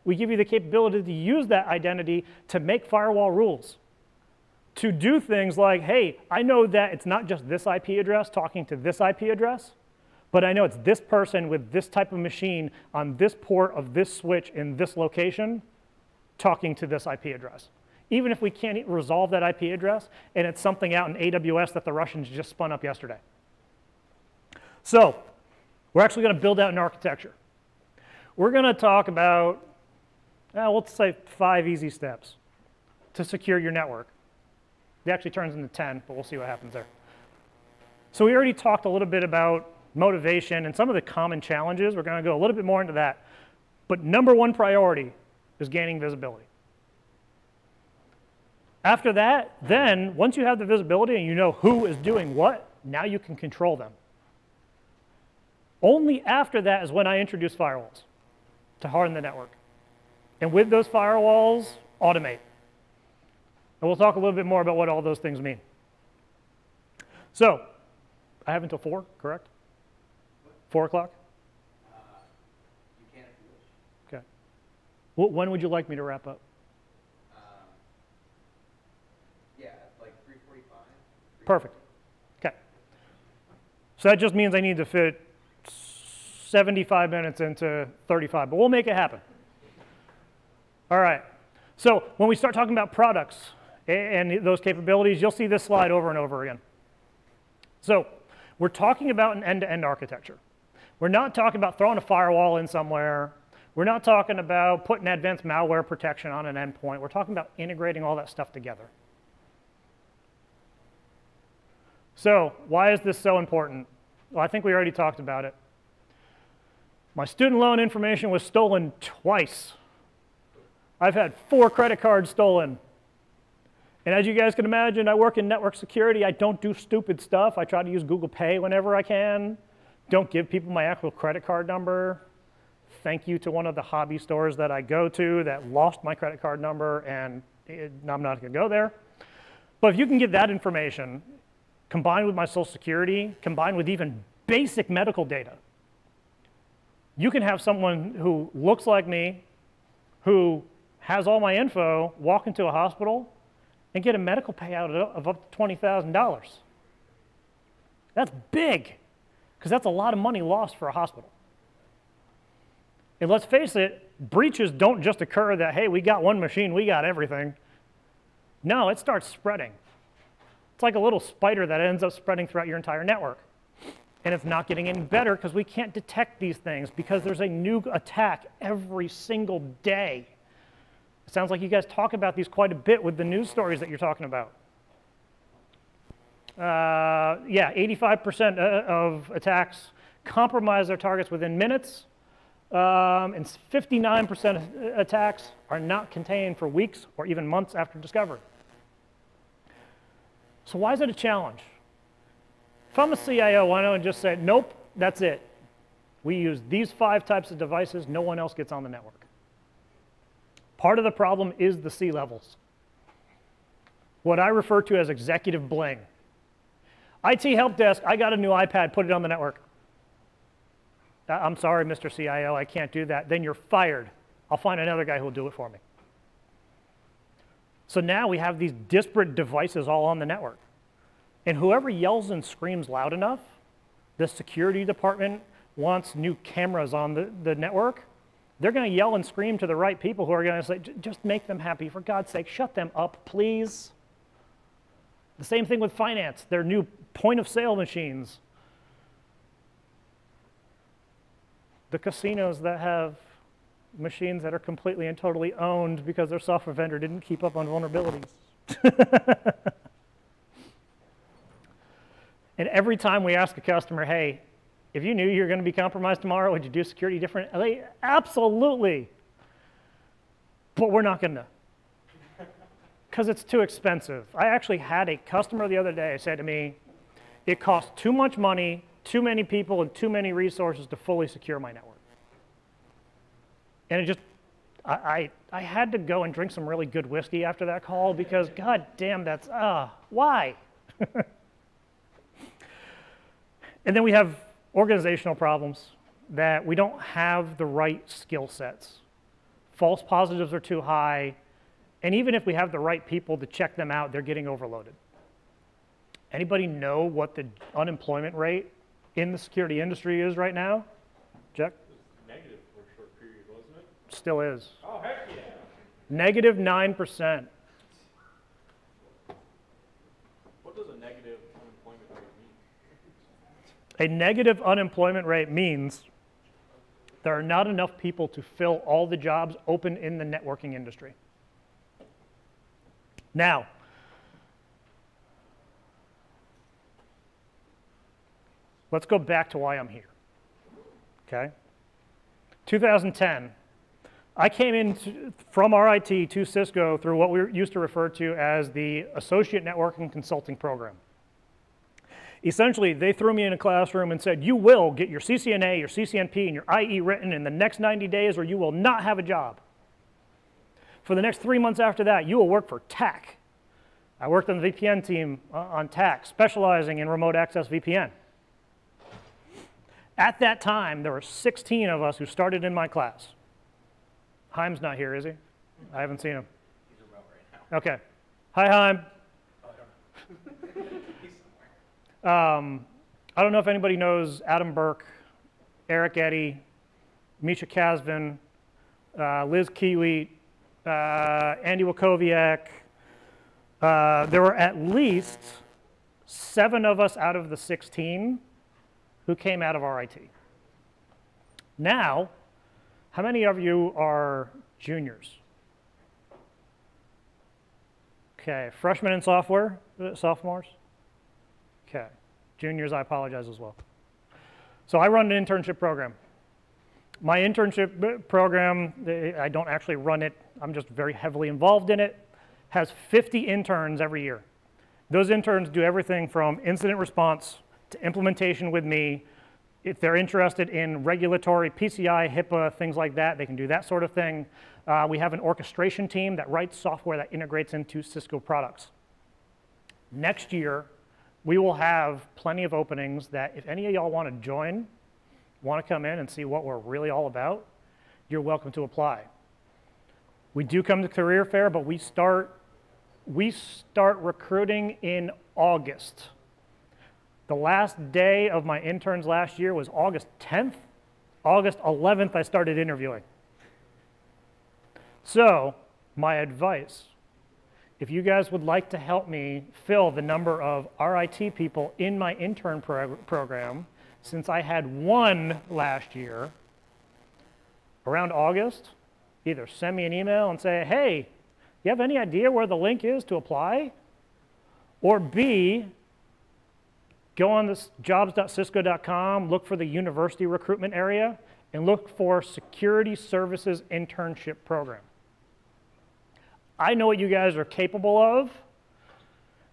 We give you the capability to use that identity to make firewall rules, to do things like, hey, I know that it's not just this IP address talking to this IP address, but I know it's this person with this type of machine on this port of this switch in this location talking to this IP address. Even if we can't resolve that IP address, and it's something out in AWS that the Russians just spun up yesterday. So we're actually going to build out an architecture. We're going to talk about, let's say 5 easy steps to secure your network. It actually turns into 10, but we'll see what happens there. So we already talked a little bit about motivation and some of the common challenges. We're going to go a little bit more into that. But number one priority is gaining visibility. After that, then, once you have the visibility and you know who is doing what, now you can control them. Only after that is when I introduce firewalls to harden the network. And with those firewalls, automate. And we'll talk a little bit more about what all those things mean. So, I have until 4, correct? 4 o'clock? You can if you wish. Okay. When would you like me to wrap up? Yeah, like 3:45. Perfect. Okay. So that just means I need to fit 75 minutes into 35, but we'll make it happen. All right. So when we start talking about products and those capabilities, you'll see this slide over and over again. So we're talking about an end-to-end architecture. We're not talking about throwing a firewall in somewhere. We're not talking about putting advanced malware protection on an endpoint. We're talking about integrating all that stuff together. So why is this so important? Well, I think we already talked about it. My student loan information was stolen twice. I've had 4 credit cards stolen. And as you guys can imagine, I work in network security. I don't do stupid stuff. I try to use Google Pay whenever I can. Don't give people my actual credit card number. Thank you to one of the hobby stores that I go to that lost my credit card number, and I'm not going to go there. But if you can get that information, combined with my social security, combined with even basic medical data, you can have someone who looks like me, who has all my info, walk into a hospital and get a medical payout of up to $20,000. That's big, because that's a lot of money lost for a hospital. And let's face it, breaches don't just occur that, hey, we got one machine, we got everything. No, it starts spreading. It's like a little spider that ends up spreading throughout your entire network. And it's not getting any better because we can't detect these things because there's a new attack every single day. It sounds like you guys talk about these quite a bit with the news stories that you're talking about. Yeah, 85% of attacks compromise their targets within minutes, and 59% of attacks are not contained for weeks or even months after discovery. So why is it a challenge? If I'm a CIO, why don't I just say, nope, that's it. We use these 5 types of devices, no one else gets on the network. Part of the problem is the C-levels. What I refer to as executive bling. IT help desk, I got a new iPad, put it on the network. I'm sorry, Mr. CIO, I can't do that. Then you're fired. I'll find another guy who will do it for me. So now we have these disparate devices all on the network. And whoever yells and screams loud enough, the security department wants new cameras on the network, they're going to yell and scream to the right people who are going to say, just make them happy. For God's sake, shut them up, please. The same thing with finance, their new point of sale machines. The casinos that have machines that are completely and totally owned because their software vendor didn't keep up on vulnerabilities. And every time we ask a customer, hey, if you knew you were going to be compromised tomorrow, would you do security different? Absolutely. But we're not going to. Because it's too expensive. I actually had a customer the other day say to me, it costs too much money, too many people, and too many resources to fully secure my network. And it just, I had to go and drink some really good whiskey after that call because, god damn, that's, why? And then we have organizational problems that we don't have the right skill sets. False positives are too high. And even if we have the right people to check them out, they're getting overloaded. Anybody know what the unemployment rate in the security industry is right now? Jack? It was negative for a short period, wasn't it? Still is. Oh, heck yeah. Negative 9%. What does a negative unemployment rate mean? A negative unemployment rate means there are not enough people to fill all the jobs open in the networking industry. Now, let's go back to why I'm here, okay? 2010, I came in from RIT to Cisco through what we used to refer to as the Associate Networking Consulting Program. Essentially, they threw me in a classroom and said, you will get your CCNA, your CCNP, and your IE written in the next 90 days or you will not have a job. For the next 3 months after that, you will work for TAC. I worked on the VPN team on TAC, specializing in remote access VPN. At that time, there were 16 of us who started in my class. Haim's not here, is he? I haven't seen him. He's remote right now. Okay. Hi, Haim. Oh, I don't know. He's somewhere. I don't know if anybody knows Adam Burke, Eric Eddy, Misha Kasvin, Liz Kiewit, Andy Wakowiak. There were at least 7 of us out of the 16 who came out of RIT. Now, how many of you are juniors? Okay, freshmen in software, sophomores? Okay, juniors, I apologize as well. So I run an internship program. My internship program, I don't actually run it, I'm just very heavily involved in it, has 50 interns every year. Those interns do everything from incident response to implementation with me. If they're interested in regulatory, PCI, HIPAA, things like that, they can do that sort of thing. We have an orchestration team that writes software that integrates into Cisco products. Next year, we will have plenty of openings that if any of y'all want to join, want to come in and see what we're really all about, you're welcome to apply. We do come to career fair, but we start recruiting in August. The last day of my interns last year was August 10th. August 11th, I started interviewing. So, my advice, if you guys would like to help me fill the number of RIT people in my intern program, since I had 1 last year, around August, either send me an email and say, hey, you have any idea where the link is to apply? Or B, go on this jobs.cisco.com, look for the university recruitment area, and look for Security Services Internship Program. I know what you guys are capable of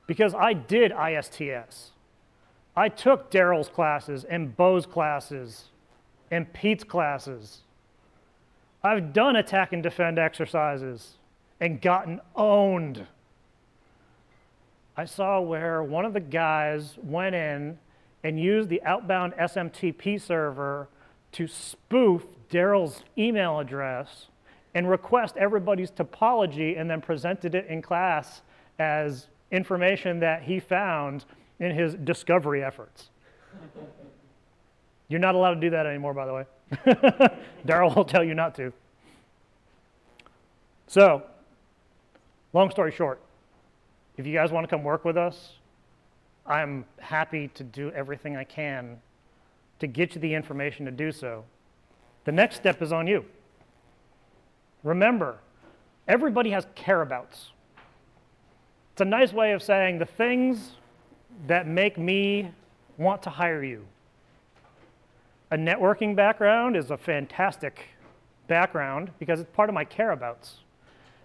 because I did ISTS. I took Daryl's classes and Bo's classes and Pete's classes. I've done attack and defend exercises and gotten owned. I saw where one of the guys went in and used the outbound SMTP server to spoof Daryl's email address and request everybody's topology and then presented it in class as information that he found in his discovery efforts. You're not allowed to do that anymore, by the way. Daryl will tell you not to. So, long story short, if you guys want to come work with us, I'm happy to do everything I can to get you the information to do so. The next step is on you. Remember, everybody has care-abouts. It's a nice way of saying the things that make me want to hire you. A networking background is a fantastic background because it's part of my care-abouts.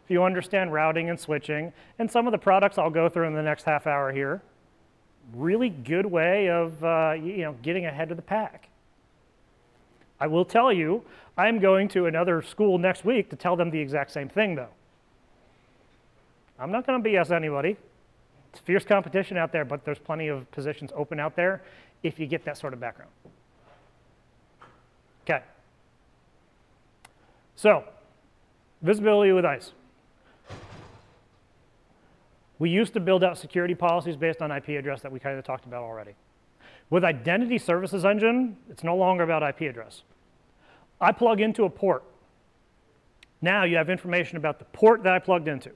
If you understand routing and switching, and some of the products I'll go through in the next half hour here, really good way of getting ahead of the pack. I will tell you, I'm going to another school next week to tell them the exact same thing, though. I'm not going to BS anybody. It's fierce competition out there, but there's plenty of positions open out there if you get that sort of background. Okay. So, visibility with ICE. We used to build out security policies based on IP address that we kind of talked about already. With Identity Services Engine, it's no longer about IP address. I plug into a port. Now you have information about the port that I plugged into,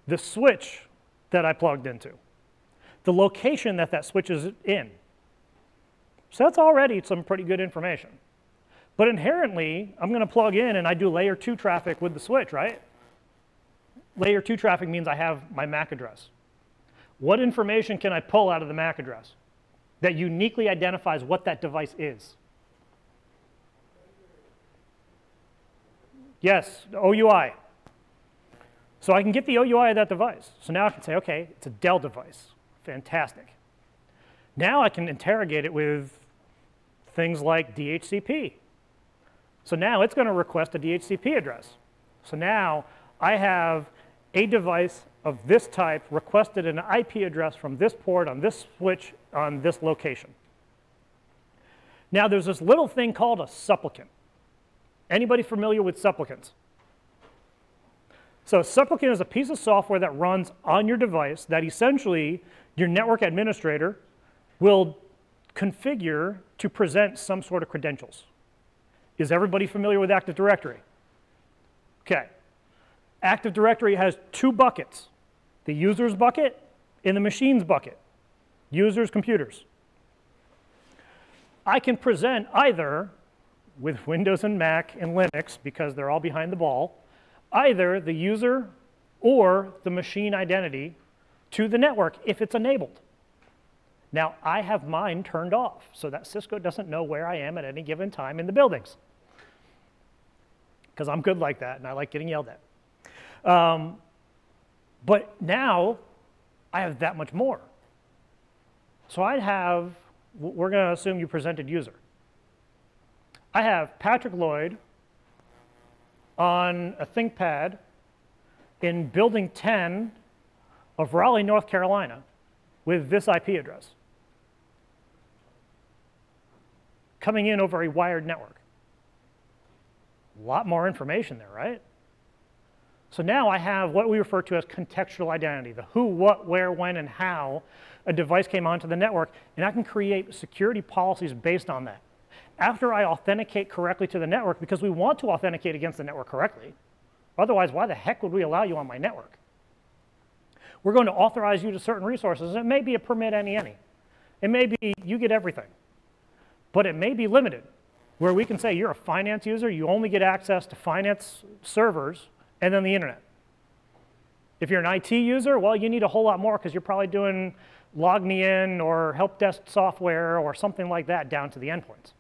the switch that I plugged into, the location that that switch is in. So that's already some pretty good information. But inherently, I'm going to plug in and I do layer 2 traffic with the switch, right? Layer 2 traffic means I have my MAC address. What information can I pull out of the MAC address that uniquely identifies what that device is? Yes, the OUI. So I can get the OUI of that device. So now I can say, okay, it's a Dell device. Fantastic. Now I can interrogate it with things like DHCP. So now it's going to request a DHCP address. So now I have a device of this type requested an IP address from this port on this switch on this location. Now there's this little thing called a supplicant. Anybody familiar with supplicants? So a supplicant is a piece of software that runs on your device that essentially your network administrator will configure to present some sort of credentials. Is everybody familiar with Active Directory? Okay. Active Directory has 2 buckets, the users bucket and the machines bucket, users, computers. I can present either with Windows and Mac and Linux, because they're all behind the ball, either the user or the machine identity to the network if it's enabled. Now, I have mine turned off so that Cisco doesn't know where I am at any given time in the buildings, because I'm good like that and I like getting yelled at. But now I have that much more. So I'd have, we're going to assume you presented user. I have Patrick Lloyd on a ThinkPad in building 10 of Raleigh, North Carolina with this IP address coming in over a wired network. A lot more information there, right? So now I have what we refer to as contextual identity, the who, what, where, when, and how a device came onto the network, and I can create security policies based on that. After I authenticate correctly to the network, because we want to authenticate against the network correctly. Otherwise, why the heck would we allow you on my network? We're going to authorize you to certain resources. It may be a permit any. It may be you get everything. But it may be limited, where we can say you're a finance user, you only get access to finance servers and then the internet. If you're an IT user, well, you need a whole lot more because you're probably doing log me in or help desk software or something like that down to the endpoints.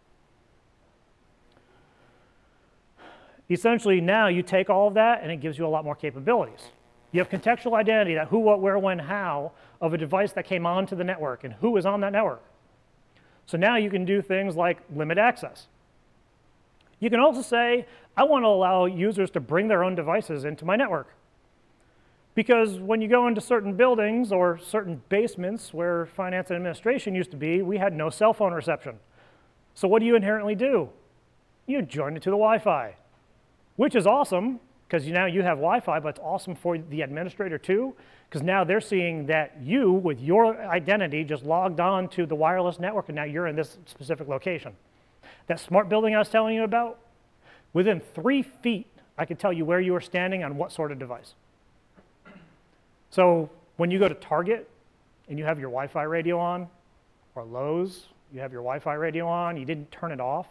Essentially, now you take all of that and it gives you a lot more capabilities. You have contextual identity, that who, what, where, when, how, of a device that came onto the network and who is on that network. So now you can do things like limit access. You can also say, I want to allow users to bring their own devices into my network. Because when you go into certain buildings or certain basements where finance and administration used to be, we had no cell phone reception. So what do you inherently do? You join it to the Wi-Fi, which is awesome, because now you have Wi-Fi, but it's awesome for the administrator too, because now they're seeing that you, with your identity, just logged on to the wireless network, and now you're in this specific location. That smart building I was telling you about, within 3 feet, I could tell you where you were standing on what sort of device. So when you go to Target and you have your Wi-Fi radio on, or Lowe's, you have your Wi-Fi radio on, you didn't turn it off,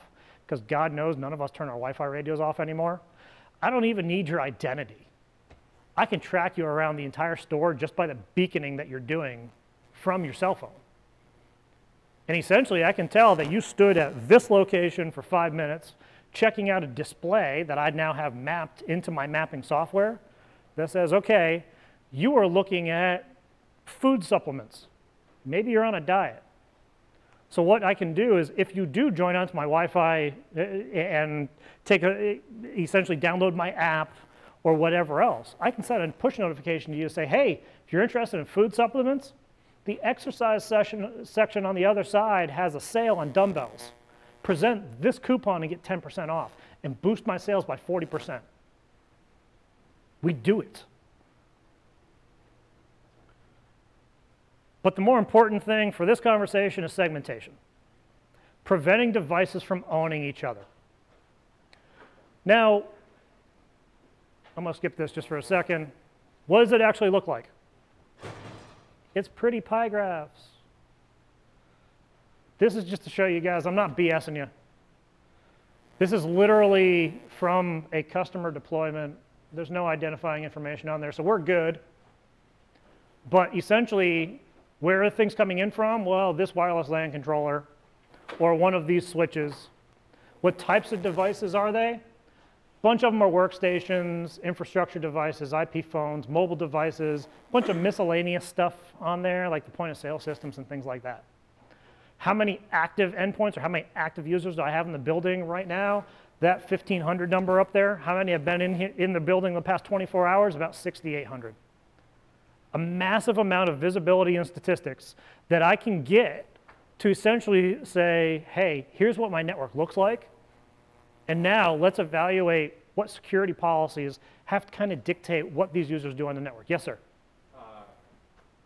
because God knows none of us turn our Wi-Fi radios off anymore. I don't even need your identity. I can track you around the entire store just by the beaconing that you're doing from your cell phone. And essentially, I can tell that you stood at this location for 5 minutes, checking out a display that I now have mapped into my mapping software that says, OK, you are looking at food supplements. Maybe you're on a diet. So what I can do is, if you do join onto my Wi-Fi and essentially download my app or whatever else, I can set a push notification to you to say, hey, if you're interested in food supplements, the exercise section on the other side has a sale on dumbbells. Present this coupon and get 10% off and boost my sales by 40%. We do it. But the more important thing for this conversation is segmentation. Preventing devices from owning each other. Now, I'm going to skip this just for a second. What does it actually look like? It's pretty pie graphs. This is just to show you guys, I'm not BSing you. This is literally from a customer deployment. There's no identifying information on there, so we're good. But essentially, where are things coming in from? Well, this wireless LAN controller or one of these switches. What types of devices are they? A bunch of them are workstations, infrastructure devices, IP phones, mobile devices, a bunch of miscellaneous stuff on there, like the point of sale systems and things like that. How many active endpoints or how many active users do I have in the building right now? That 1,500 number up there, how many have been in the building the past 24 hours? About 6,800. A massive amount of visibility and statistics that I can get to essentially say, hey, here's what my network looks like. And now let's evaluate what security policies have to kind of dictate what these users do on the network. Yes, sir?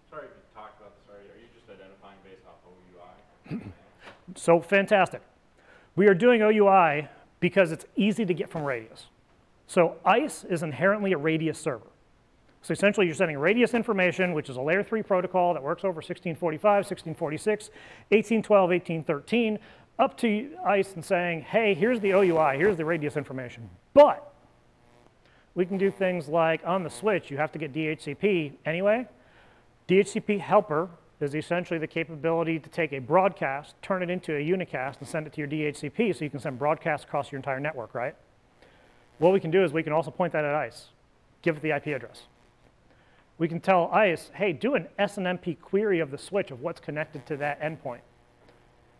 Sorry if you talked about this already. Are you just identifying based off OUI? So fantastic. We are doing OUI because it's easy to get from Radius. So ICE is inherently a Radius server. So essentially, you're sending radius information, which is a layer 3 protocol that works over 1645, 1646, 1812, 1813, up to ICE and saying, hey, here's the OUI, here's the radius information. But we can do things like on the switch, you have to get DHCP anyway. DHCP Helper is essentially the capability to take a broadcast, turn it into a unicast, and send it to your DHCP so you can send broadcasts across your entire network, right? What we can do is we can also point that at ICE, give it the IP address. We can tell ICE, hey, do an SNMP query of the switch of what's connected to that endpoint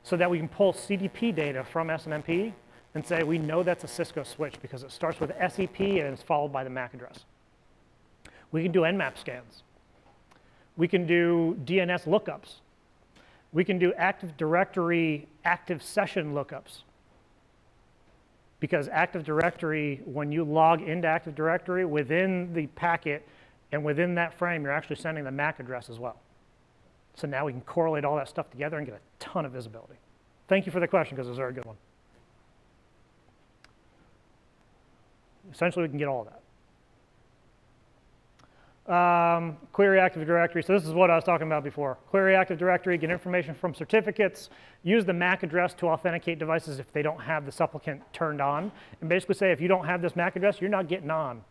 so that we can pull CDP data from SNMP and say we know that's a Cisco switch because it starts with SEP and is followed by the MAC address. We can do Nmap scans. We can do DNS lookups. We can do Active Directory active session lookups. Because Active Directory, when you log into Active Directory within the packet, and within that frame, you're actually sending the MAC address as well. So now we can correlate all that stuff together and get a ton of visibility. Thank you for the question, because it was a very good one. Essentially, we can get all of that. Query Active Directory. So this is what I was talking about before. Query Active Directory, get information from certificates, use the MAC address to authenticate devices if they don't have the supplicant turned on, and basically say, if you don't have this MAC address, you're not getting on.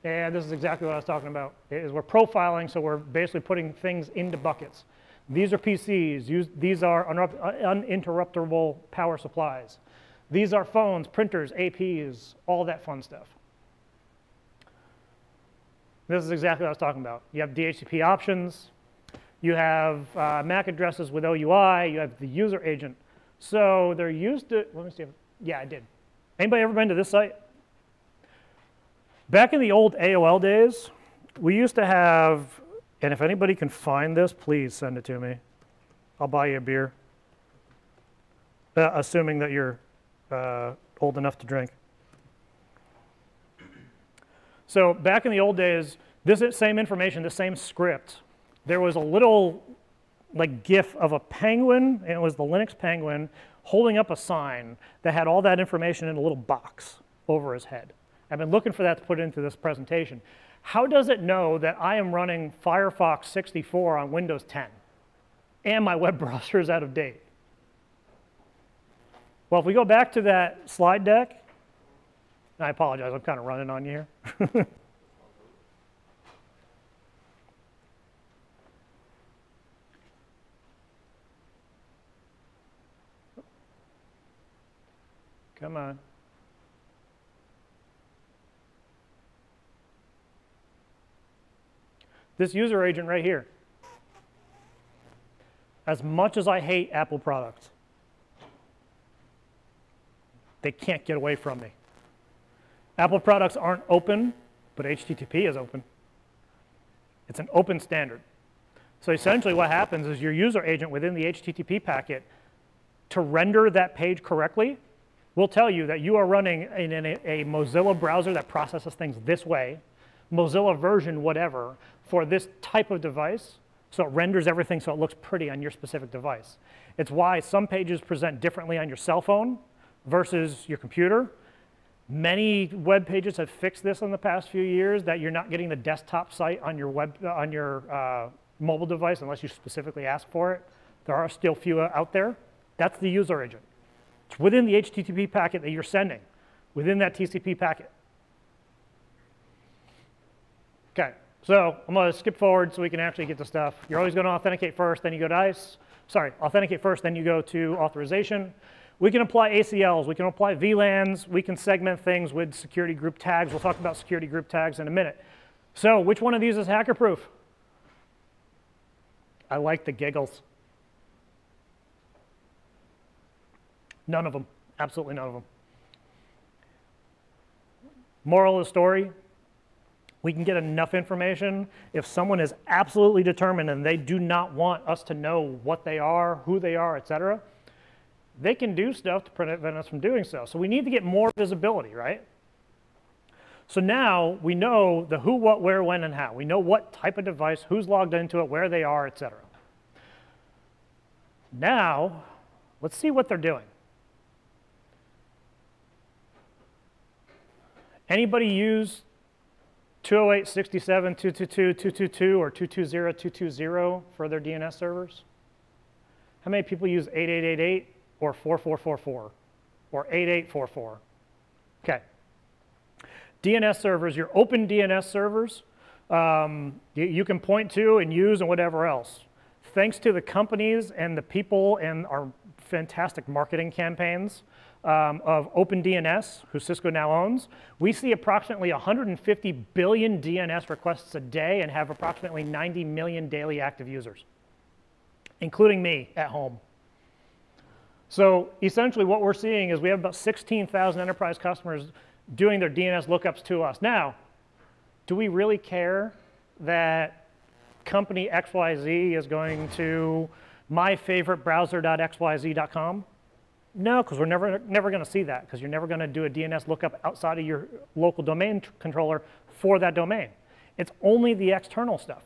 And this is exactly what I was talking about, is we're profiling, so we're basically putting things into buckets. These are PCs. These are uninterruptible power supplies. These are phones, printers, APs, all that fun stuff. This is exactly what I was talking about. You have DHCP options. You have MAC addresses with OUI. You have the user agent. So they're used to, let me see. Yeah, I did. Anybody ever been to this site? Back in the old AOL days, we used to have, and if anybody can find this, please send it to me. I'll buy you a beer, assuming that you're old enough to drink. So back in the old days, this same information, the same script, there was a little like GIF of a penguin, and it was the Linux penguin holding up a sign that had all that information in a little box over his head. I've been looking for that to put into this presentation. How does it know that I am running Firefox 64 on Windows 10 and my web browser is out of date? Well, if we go back to that slide deck, and I apologize, I'm kind of running on you here. Come on. This user agent right here. As much as I hate Apple products, they can't get away from me. Apple products aren't open, but HTTP is open. It's an open standard. So essentially what happens is your user agent within the HTTP packet, to render that page correctly, will tell you that you are running in a Mozilla browser that processes things this way, Mozilla version whatever, for this type of device, so it renders everything so it looks pretty on your specific device. It's why some pages present differently on your cell phone versus your computer. Many web pages have fixed this in the past few years, that you're not getting the desktop site on your mobile device unless you specifically ask for it. There are still few out there. That's the user agent. It's within the HTTP packet that you're sending, within that TCP packet. Okay, so I'm going to skip forward so we can actually get to stuff. You're always going to authenticate first, then you go to ICE. Sorry, authenticate first, then you go to authorization. We can apply ACLs, we can apply VLANs, we can segment things with security group tags. We'll talk about security group tags in a minute. So which one of these is hacker-proof? I like the giggles. None of them, absolutely none of them. Moral of the story, we can get enough information if someone is absolutely determined and they do not want us to know what they are, who they are, et cetera, they can do stuff to prevent us from doing so. So we need to get more visibility, right? So now we know the who, what, where, when, and how. We know what type of device, who's logged into it, where they are, et cetera. Now, let's see what they're doing. Anybody use 208.67.222.222 or 220.220 for their DNS servers? How many people use 8888 or 4444 or 8844? Okay. DNS servers, your open DNS servers, you can point to and use and whatever else. Thanks to the companies and the people and our fantastic marketing campaigns of OpenDNS, who Cisco now owns, we see approximately 150 billion DNS requests a day and have approximately 90 million daily active users, including me at home. So essentially what we're seeing is we have about 16,000 enterprise customers doing their DNS lookups to us. Now, do we really care that company XYZ is going to myfavoritebrowser.xyz.com? No, because we're never going to see that, because you're never going to do a DNS lookup outside of your local domain controller for that domain. It's only the external stuff.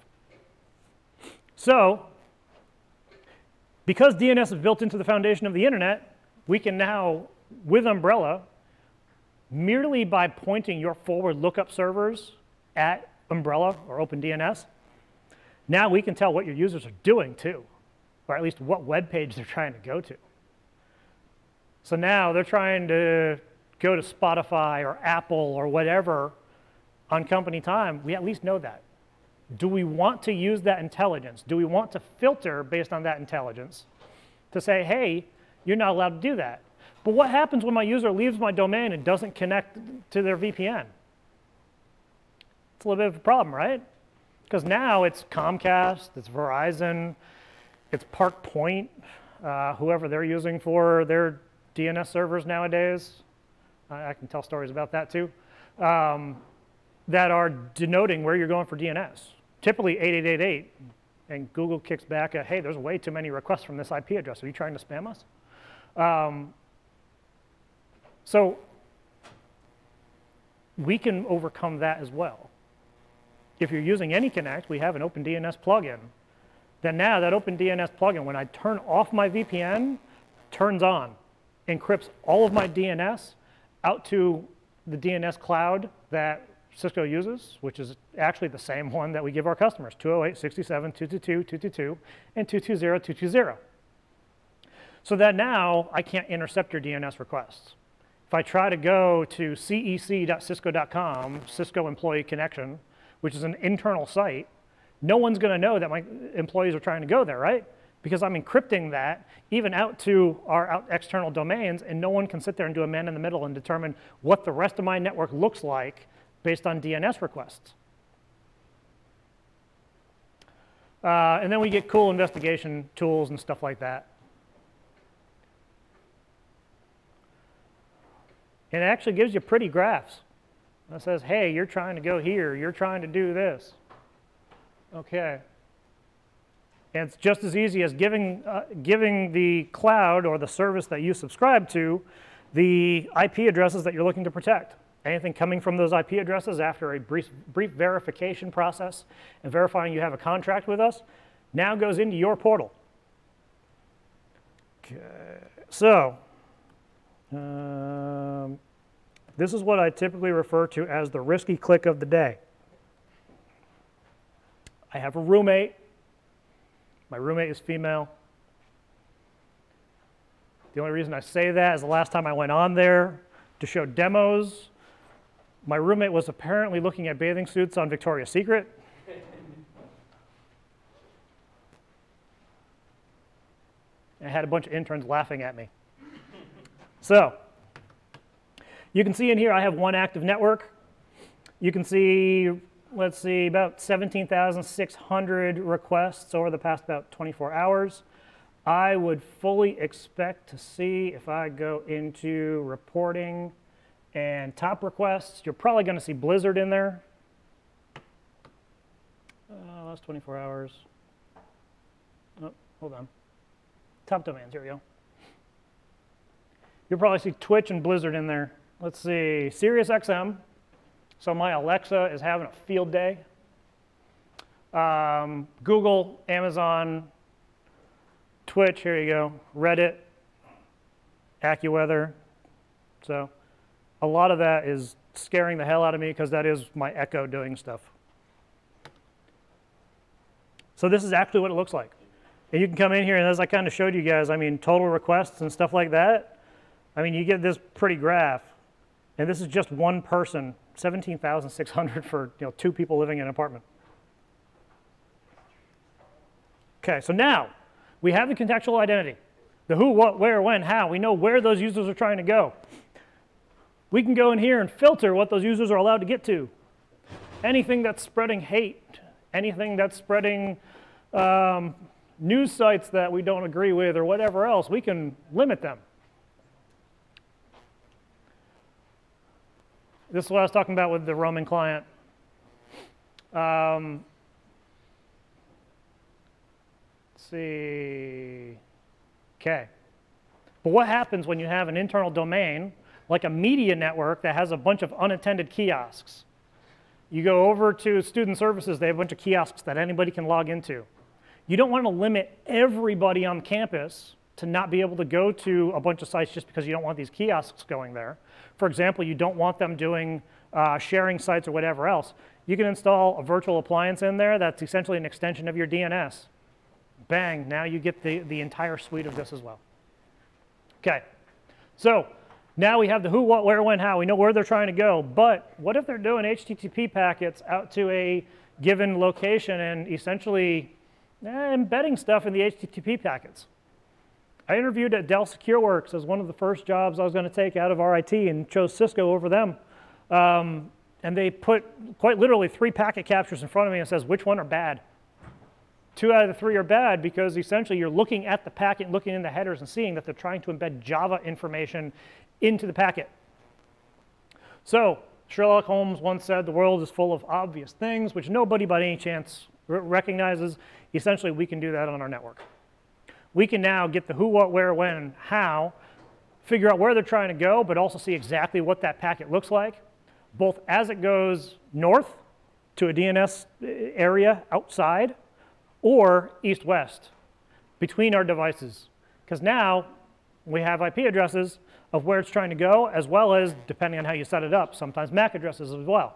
So because DNS is built into the foundation of the internet, we can now, with Umbrella, merely by pointing your forward lookup servers at Umbrella or OpenDNS, now we can tell what your users are doing too, or at least what web page they're trying to go to. So now they're trying to go to Spotify or Apple or whatever on company time. We at least know that. Do we want to use that intelligence? Do we want to filter based on that intelligence to say, hey, you're not allowed to do that? But what happens when my user leaves my domain and doesn't connect to their VPN? That's a little bit of a problem, right? Because now it's Comcast, it's Verizon, it's Park Point, whoever they're using for their DNS servers nowadays. I can tell stories about that too. That are denoting where you're going for DNS. Typically 8888, and Google kicks back a, hey, there's way too many requests from this IP address. Are you trying to spam us? So we can overcome that as well. If you're using AnyConnect, we have an OpenDNS plugin. Then now that OpenDNS plugin, when I turn off my VPN, turns on, encrypts all of my DNS out to the DNS cloud that Cisco uses, which is actually the same one that we give our customers, 208.67.222.222, and 220.220. So that now I can't intercept your DNS requests. If I try to go to cec.cisco.com, Cisco Employee Connection, which is an internal site, no one's going to know that my employees are trying to go there, right? Because I'm encrypting that even out to our external domains, and no one can sit there and do a man in the middle and determine what the rest of my network looks like based on DNS requests. And then we get cool investigation tools and stuff like that. And it actually gives you pretty graphs. It says, hey, you're trying to go here. You're trying to do this. OK. And it's just as easy as giving the cloud or the service that you subscribe to the IP addresses that you're looking to protect. Anything coming from those IP addresses after a brief verification process and verifying you have a contract with us now goes into your portal. Okay. So this is what I typically refer to as the risky click of the day. I have a roommate. My roommate is female. The only reason I say that is the last time I went on there to show demos, my roommate was apparently looking at bathing suits on Victoria's Secret. And I had a bunch of interns laughing at me. So you can see in here I have one active network. You can see, let's see, about 17,600 requests over the past about 24 hours. I would fully expect to see, if I go into reporting and top requests, you're probably going to see Blizzard in there. Last 24 hours. Oh, hold on. Top domains, here we go. You'll probably see Twitch and Blizzard in there. Let's see, SiriusXM. So my Alexa is having a field day. Google, Amazon, Twitch, here you go. Reddit, AccuWeather. So a lot of that is scaring the hell out of me because that is my Echo doing stuff. So this is actually what it looks like. And you can come in here, and as I kind of showed you guys, I mean, total requests and stuff like that, I mean, you get this pretty graph. And this is just one person, 17,600 for 2 people living in an apartment. OK, so now we have the contextual identity. The who, what, where, when, how. We know where those users are trying to go. We can go in here and filter what those users are allowed to get to. Anything that's spreading hate, anything that's spreading news sites that we don't agree with or whatever else, we can limit them. This is what I was talking about with the Roman client. Let's see. OK. But what happens when you have an internal domain, like a media network that has a bunch of unattended kiosks? You go over to student services, they have a bunch of kiosks that anybody can log into. You don't want to limit everybody on campus to not be able to go to a bunch of sites just because you don't want these kiosks going there. For example, you don't want them doing sharing sites or whatever else. You can install a virtual appliance in there that's essentially an extension of your DNS. Bang, now you get the entire suite of this as well. OK, so now we have the who, what, where, when, how. We know where they're trying to go. But what if they're doing HTTP packets out to a given location and essentially embedding stuff in the HTTP packets? I interviewed at Dell SecureWorks as one of the first jobs I was going to take out of RIT and chose Cisco over them. And and they put quite literally 3 packet captures in front of me and says, which one are bad? 2 out of the 3 are bad because essentially you're looking at the packet, looking in the headers and seeing that they're trying to embed Java information into the packet. So Sherlock Holmes once said the world is full of obvious things which nobody by any chance recognizes. Essentially, we can do that on our network. We can now get the who, what, where, when, and how, figure out where they're trying to go, but also see exactly what that packet looks like, both as it goes north to a DNS area outside, or east-west between our devices. Because now we have IP addresses of where it's trying to go, as well as, depending on how you set it up, sometimes MAC addresses as well.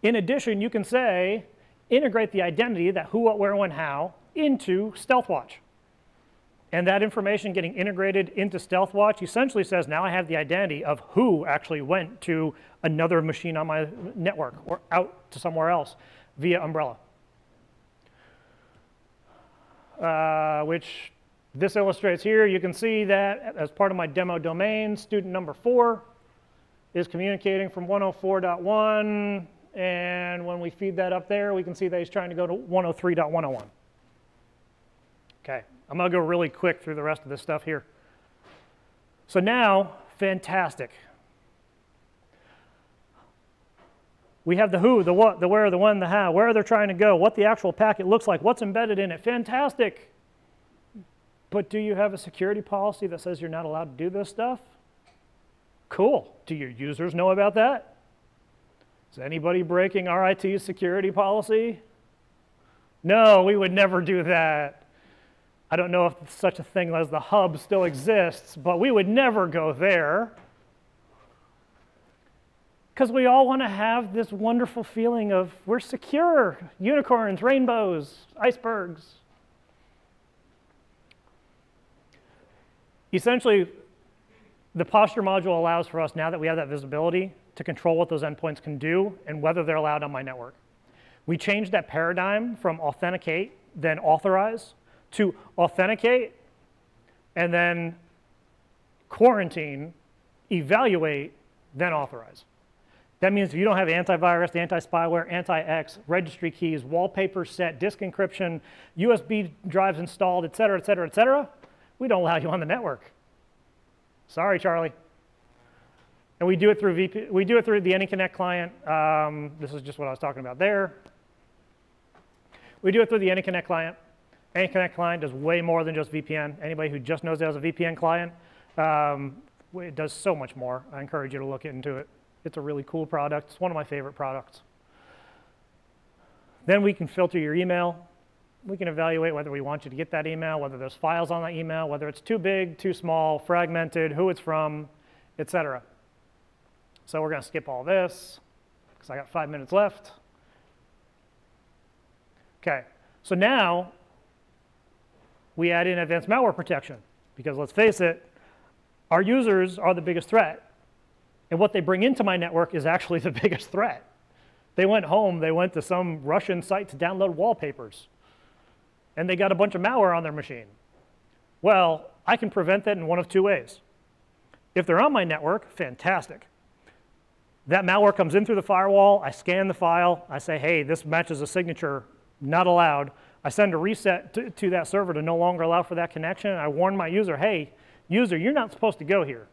In addition, you can say, integrate the identity, that who, what, where, when, how, into StealthWatch. And that information getting integrated into StealthWatch essentially says, now I have the identity of who actually went to another machine on my network or out to somewhere else via Umbrella. Which this illustrates here. You can see that as part of my demo domain, student number 4 is communicating from 104.1. And when we feed that up there, we can see that he's trying to go to 103.101. OK, I'm going to go really quick through the rest of this stuff here. So now, fantastic. We have the who, the what, the where, the when, the how, where they're trying to go, what the actual packet looks like, what's embedded in it. Fantastic. But do you have a security policy that says you're not allowed to do this stuff? Cool. Do your users know about that? Is anybody breaking RIT's security policy? No, we would never do that. I don't know if such a thing as the hub still exists, but we would never go there. Because we all want to have this wonderful feeling of we're secure, unicorns, rainbows, icebergs. Essentially, the posture module allows for us, now that we have that visibility, to control what those endpoints can do and whether they're allowed on my network. We changed that paradigm from authenticate, then authorize, to authenticate, and then quarantine, evaluate, then authorize. That means if you don't have antivirus, anti-spyware, anti-X, registry keys, wallpapers set, disk encryption, USB drives installed, et cetera, et cetera, et cetera, we don't allow you on the network. Sorry, Charlie. And we do it through we do it through the AnyConnect client. This is just what I was talking about there. We do it through the AnyConnect client. AnyConnect client does way more than just VPN. Anybody who just knows it as a VPN client, it does so much more. I encourage you to look into it. It's a really cool product. It's one of my favorite products. Then we can filter your email. We can evaluate whether we want you to get that email, whether there's files on that email, whether it's too big, too small, fragmented, who it's from, et cetera. So we're going to skip all this because I got 5 minutes left. OK, so now we add in advanced malware protection. Because let's face it, our users are the biggest threat. And what they bring into my network is actually the biggest threat. They went home, they went to some Russian site to download wallpapers. And they got a bunch of malware on their machine. Well, I can prevent that in one of 2 ways. If they're on my network, fantastic. That malware comes in through the firewall. I scan the file. I say, hey, this matches a signature, not allowed. I send a reset to that server to no longer allow for that connection. I warn my user, hey, user, you're not supposed to go here.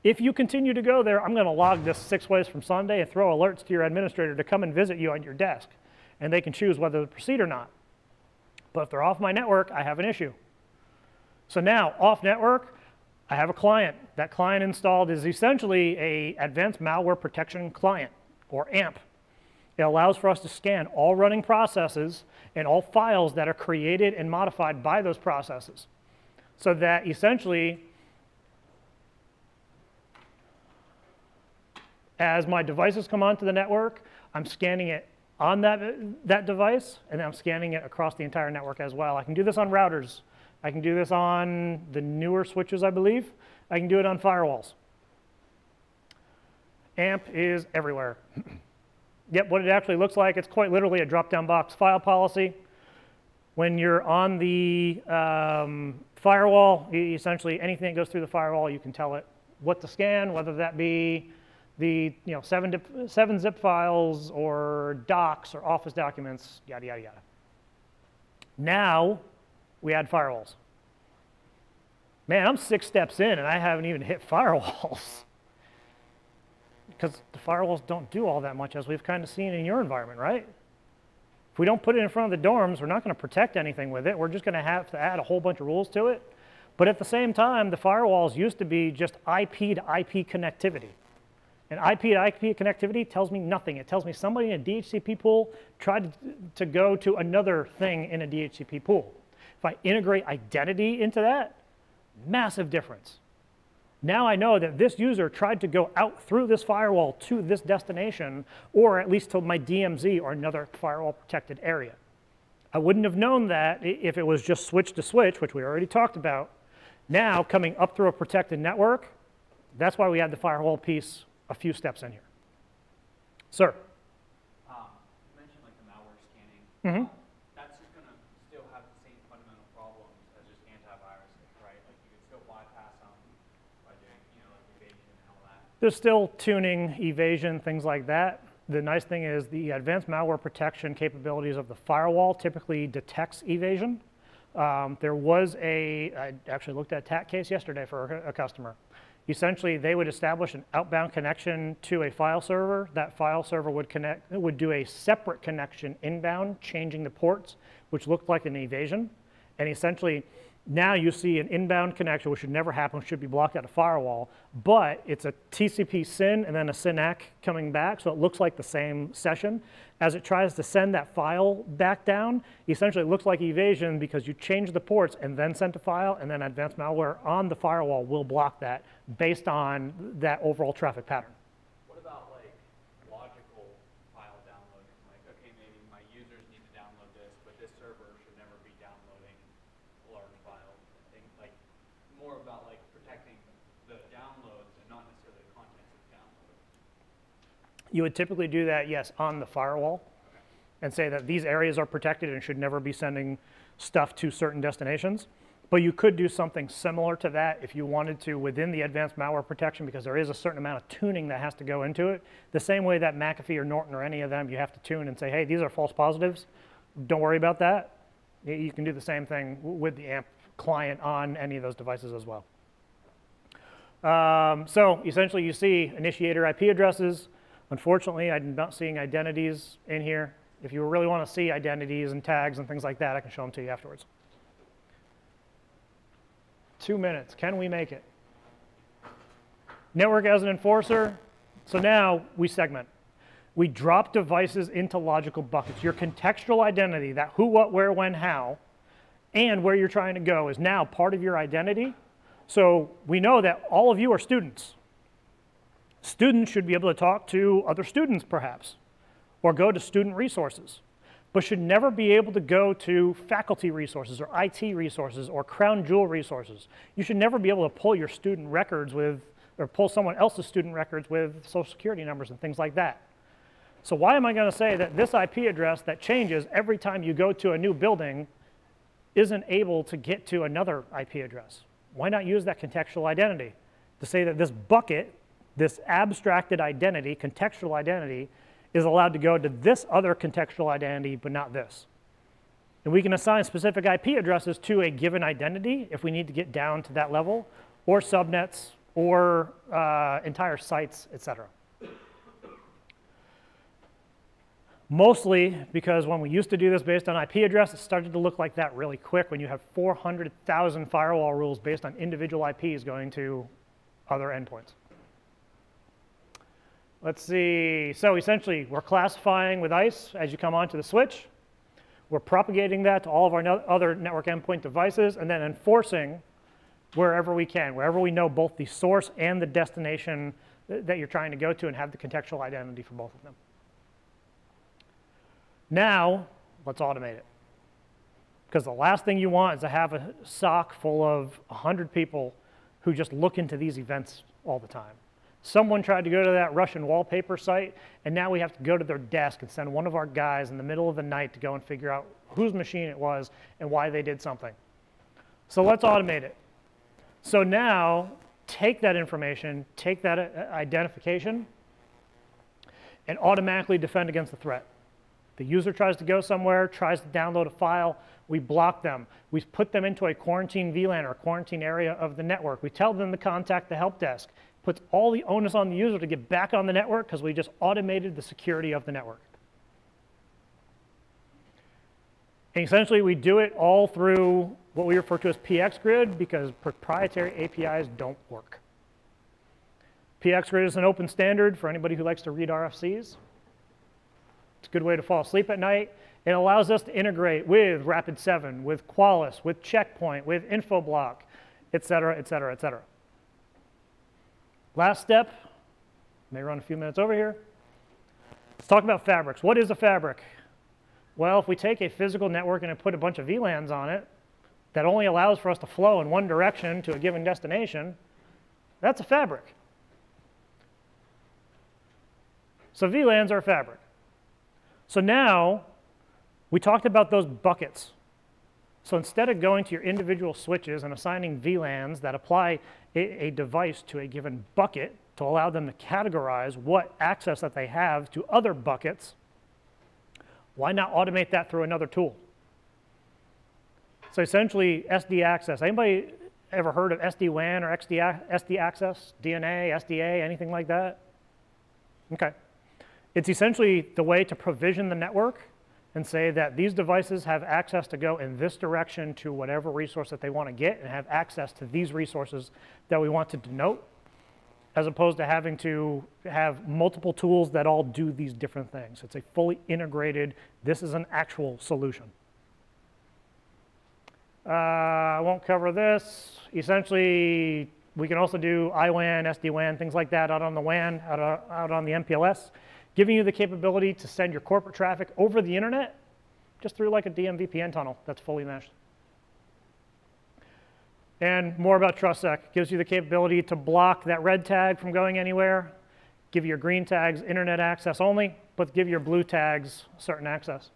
If you continue to go there, I'm going to log this 6 ways from Sunday and throw alerts to your administrator to come and visit you on your desk. And they can choose whether to proceed or not. But if they're off my network, I have an issue. So now, off network, I have a client. That client installed is essentially an advanced malware protection client, or AMP. It allows for us to scan all running processes and all files that are created and modified by those processes. So that essentially, as my devices come onto the network, I'm scanning it on that device, and then I'm scanning it across the entire network as well. I can do this on routers. I can do this on the newer switches, I believe. I can do it on firewalls. AMP is everywhere. Yep, what it actually looks like, it's quite literally a drop-down box file policy. When you're on the firewall, essentially anything that goes through the firewall, you can tell it what to scan, whether that be the 7 zip files or docs or Office documents, yada, yada, yada. Now we add firewalls. Man, I'm 6 steps in and I haven't even hit firewalls. Because the firewalls don't do all that much, as we've kind of seen in your environment, right? If we don't put it in front of the dorms, we're not going to protect anything with it. We're just going to have to add a whole bunch of rules to it. But at the same time, the firewalls used to be just IP to IP connectivity. And IP to IP connectivity tells me nothing. It tells me somebody in a DHCP pool tried to go to another thing in a DHCP pool. If I integrate identity into that, massive difference. Now I know that this user tried to go out through this firewall to this destination, or at least to my DMZ or another firewall protected area. I wouldn't have known that if it was just switch to switch, which we already talked about. Now coming up through a protected network, that's why we had the firewall piece a few steps in here. Sir? You mentioned like the malware scanning. Mm-hmm. That's just going to still have the same fundamental problems as just antiviruses, right? Like you could still bypass them by doing, like evasion and all that. There's still tuning, evasion, things like that. The nice thing is the advanced malware protection capabilities of the firewall typically detects evasion. There was I actually looked at a TAC case yesterday for a customer. Essentially, they would establish an outbound connection to a file server. That file server would do a separate connection inbound, changing the ports, which looked like an evasion. And essentially, now you see an inbound connection, which should never happen, should be blocked at a firewall, but it's a TCP SYN and then a SYN-ACK coming back, so it looks like the same session. As it tries to send that file back down, essentially it looks like evasion because you change the ports and then sent a file, and then advanced malware on the firewall will block that based on that overall traffic pattern. What about like logical file downloading? Like, okay, maybe my users need to download this, but this server should never be downloading large files. Things like more about like protecting the downloads and not necessarily the contents of the download. You would typically do that, yes, on the firewall, and say that these areas are protected and should never be sending stuff to certain destinations. But you could do something similar to that if you wanted to within the advanced malware protection, because there is a certain amount of tuning that has to go into it. The same way that McAfee or Norton or any of them, you have to tune and say, hey, these are false positives. Don't worry about that. You can do the same thing with the AMP client on any of those devices as well. So essentially you see initiator IP addresses. Unfortunately, I'm not seeing identities in here. If you really want to see identities and tags and things like that, I can show them to you afterwards. 2 minutes. Can we make it? Network as an enforcer. So now we segment. We drop devices into logical buckets. Your contextual identity, that who, what, where, when, how, and where you're trying to go is now part of your identity. So we know that all of you are students. Students should be able to talk to other students, perhaps, or go to student resources, but should never be able to go to faculty resources or IT resources or crown jewel resources. You should never be able to pull your student records with, or pull someone else's student records with social security numbers and things like that. So why am I going to say that this IP address that changes every time you go to a new building isn't able to get to another IP address? Why not use that contextual identity to say that this bucket, this abstracted identity, contextual identity, is allowed to go to this other contextual identity, but not this. And we can assign specific IP addresses to a given identity if we need to get down to that level, or subnets, or entire sites, etc. Mostly because when we used to do this based on IP address, it started to look like that really quick when you have 400,000 firewall rules based on individual IPs going to other endpoints. Let's see, so essentially we're classifying with ICE as you come onto the switch. We're propagating that to all of our other network endpoint devices and then enforcing wherever we can, wherever we know both the source and the destination that you're trying to go to and have the contextual identity for both of them. Now, let's automate it. Because the last thing you want is to have a SOC full of 100 people who just look into these events all the time. Someone tried to go to that Russian wallpaper site, and now we have to go to their desk and send one of our guys in the middle of the night to go and figure out whose machine it was and why they did something. So let's automate it. So now, take that information, take that identification, and automatically defend against the threat. The user tries to go somewhere, tries to download a file, we block them. We put them into a quarantine VLAN or a quarantine area of the network. We tell them to contact the help desk. Puts all the onus on the user to get back on the network because we just automated the security of the network. And essentially, we do it all through what we refer to as PXGrid because proprietary APIs don't work. PXGrid is an open standard for anybody who likes to read RFCs. It's a good way to fall asleep at night. It allows us to integrate with Rapid7, with Qualys, with Checkpoint, with Infoblock, et cetera, et cetera, et cetera. Last step, may run a few minutes over here. Let's talk about fabrics. What is a fabric? Well, if we take a physical network and put a bunch of VLANs on it that only allows for us to flow in one direction to a given destination, that's a fabric. So VLANs are a fabric. So now, we talked about those buckets. So instead of going to your individual switches and assigning VLANs that apply a device to a given bucket to allow them to categorize what access that they have to other buckets, why not automate that through another tool? So essentially, SD access. Anybody ever heard of SD-WAN or SD access, DNA, SDA, anything like that? OK. It's essentially the way to provision the network and say that these devices have access to go in this direction to whatever resource that they want to get and have access to these resources that we want to denote, as opposed to having to have multiple tools that all do these different things. It's a fully integrated, this is an actual solution. I won't cover this. Essentially, we can also do IWAN, SD-WAN, things like that out on the WAN, out on the MPLS, giving you the capability to send your corporate traffic over the internet just through like a DMVPN tunnel that's fully meshed. And more about TrustSec. Gives you the capability to block that red tag from going anywhere, give your green tags internet access only, but give your blue tags certain access.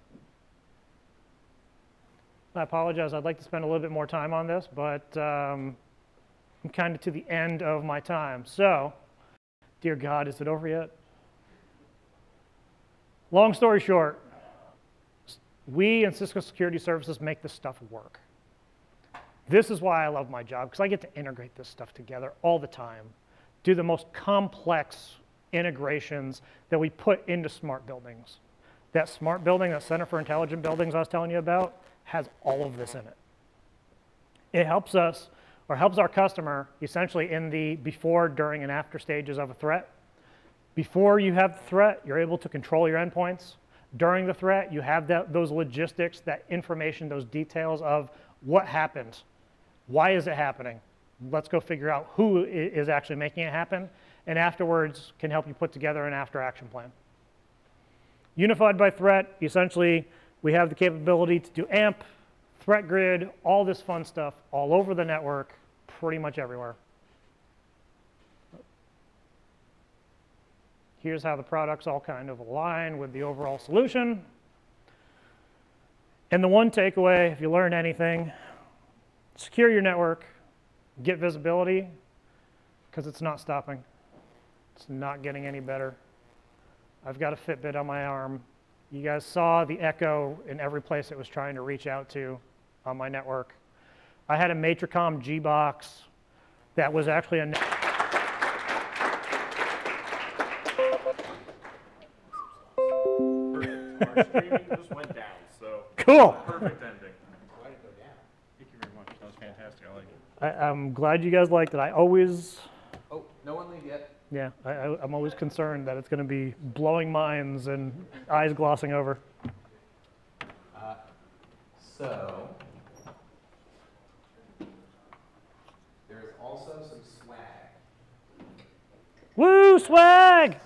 I apologize. I'd like to spend a little bit more time on this, but I'm kind of to the end of my time. So, dear God, is it over yet? Long story short, we and Cisco Security Services make this stuff work. This is why I love my job, because I get to integrate this stuff together all the time, do the most complex integrations that we put into smart buildings. That smart building, that Center for Intelligent Buildings I was telling you about, has all of this in it. It helps us, or helps our customer, essentially in the before, during, and after stages of a threat. Before you have the threat, you're able to control your endpoints. During the threat, you have those logistics, that information, those details of what happened. Why is it happening? Let's go figure out who is actually making it happen. And afterwards, can help you put together an after-action plan. Unified by threat, essentially, we have the capability to do AMP, threat grid, all this fun stuff all over the network, pretty much everywhere. Here's how the products all kind of align with the overall solution. And the one takeaway, if you learn anything, secure your network, get visibility, because it's not stopping. It's not getting any better. I've got a Fitbit on my arm. You guys saw the echo in every place it was trying to reach out to on my network. I had a Matricom G-Box that was actually a Our streaming just went down, so cool. perfect ending. Why did it go down? Thank you very much. That was fantastic. I like it. I'm glad you guys liked it. I always, Oh, no one leave yet. yeah, I'm always concerned that it's going to be blowing minds and eyes glossing over. So, there's also some swag. Woo, swag!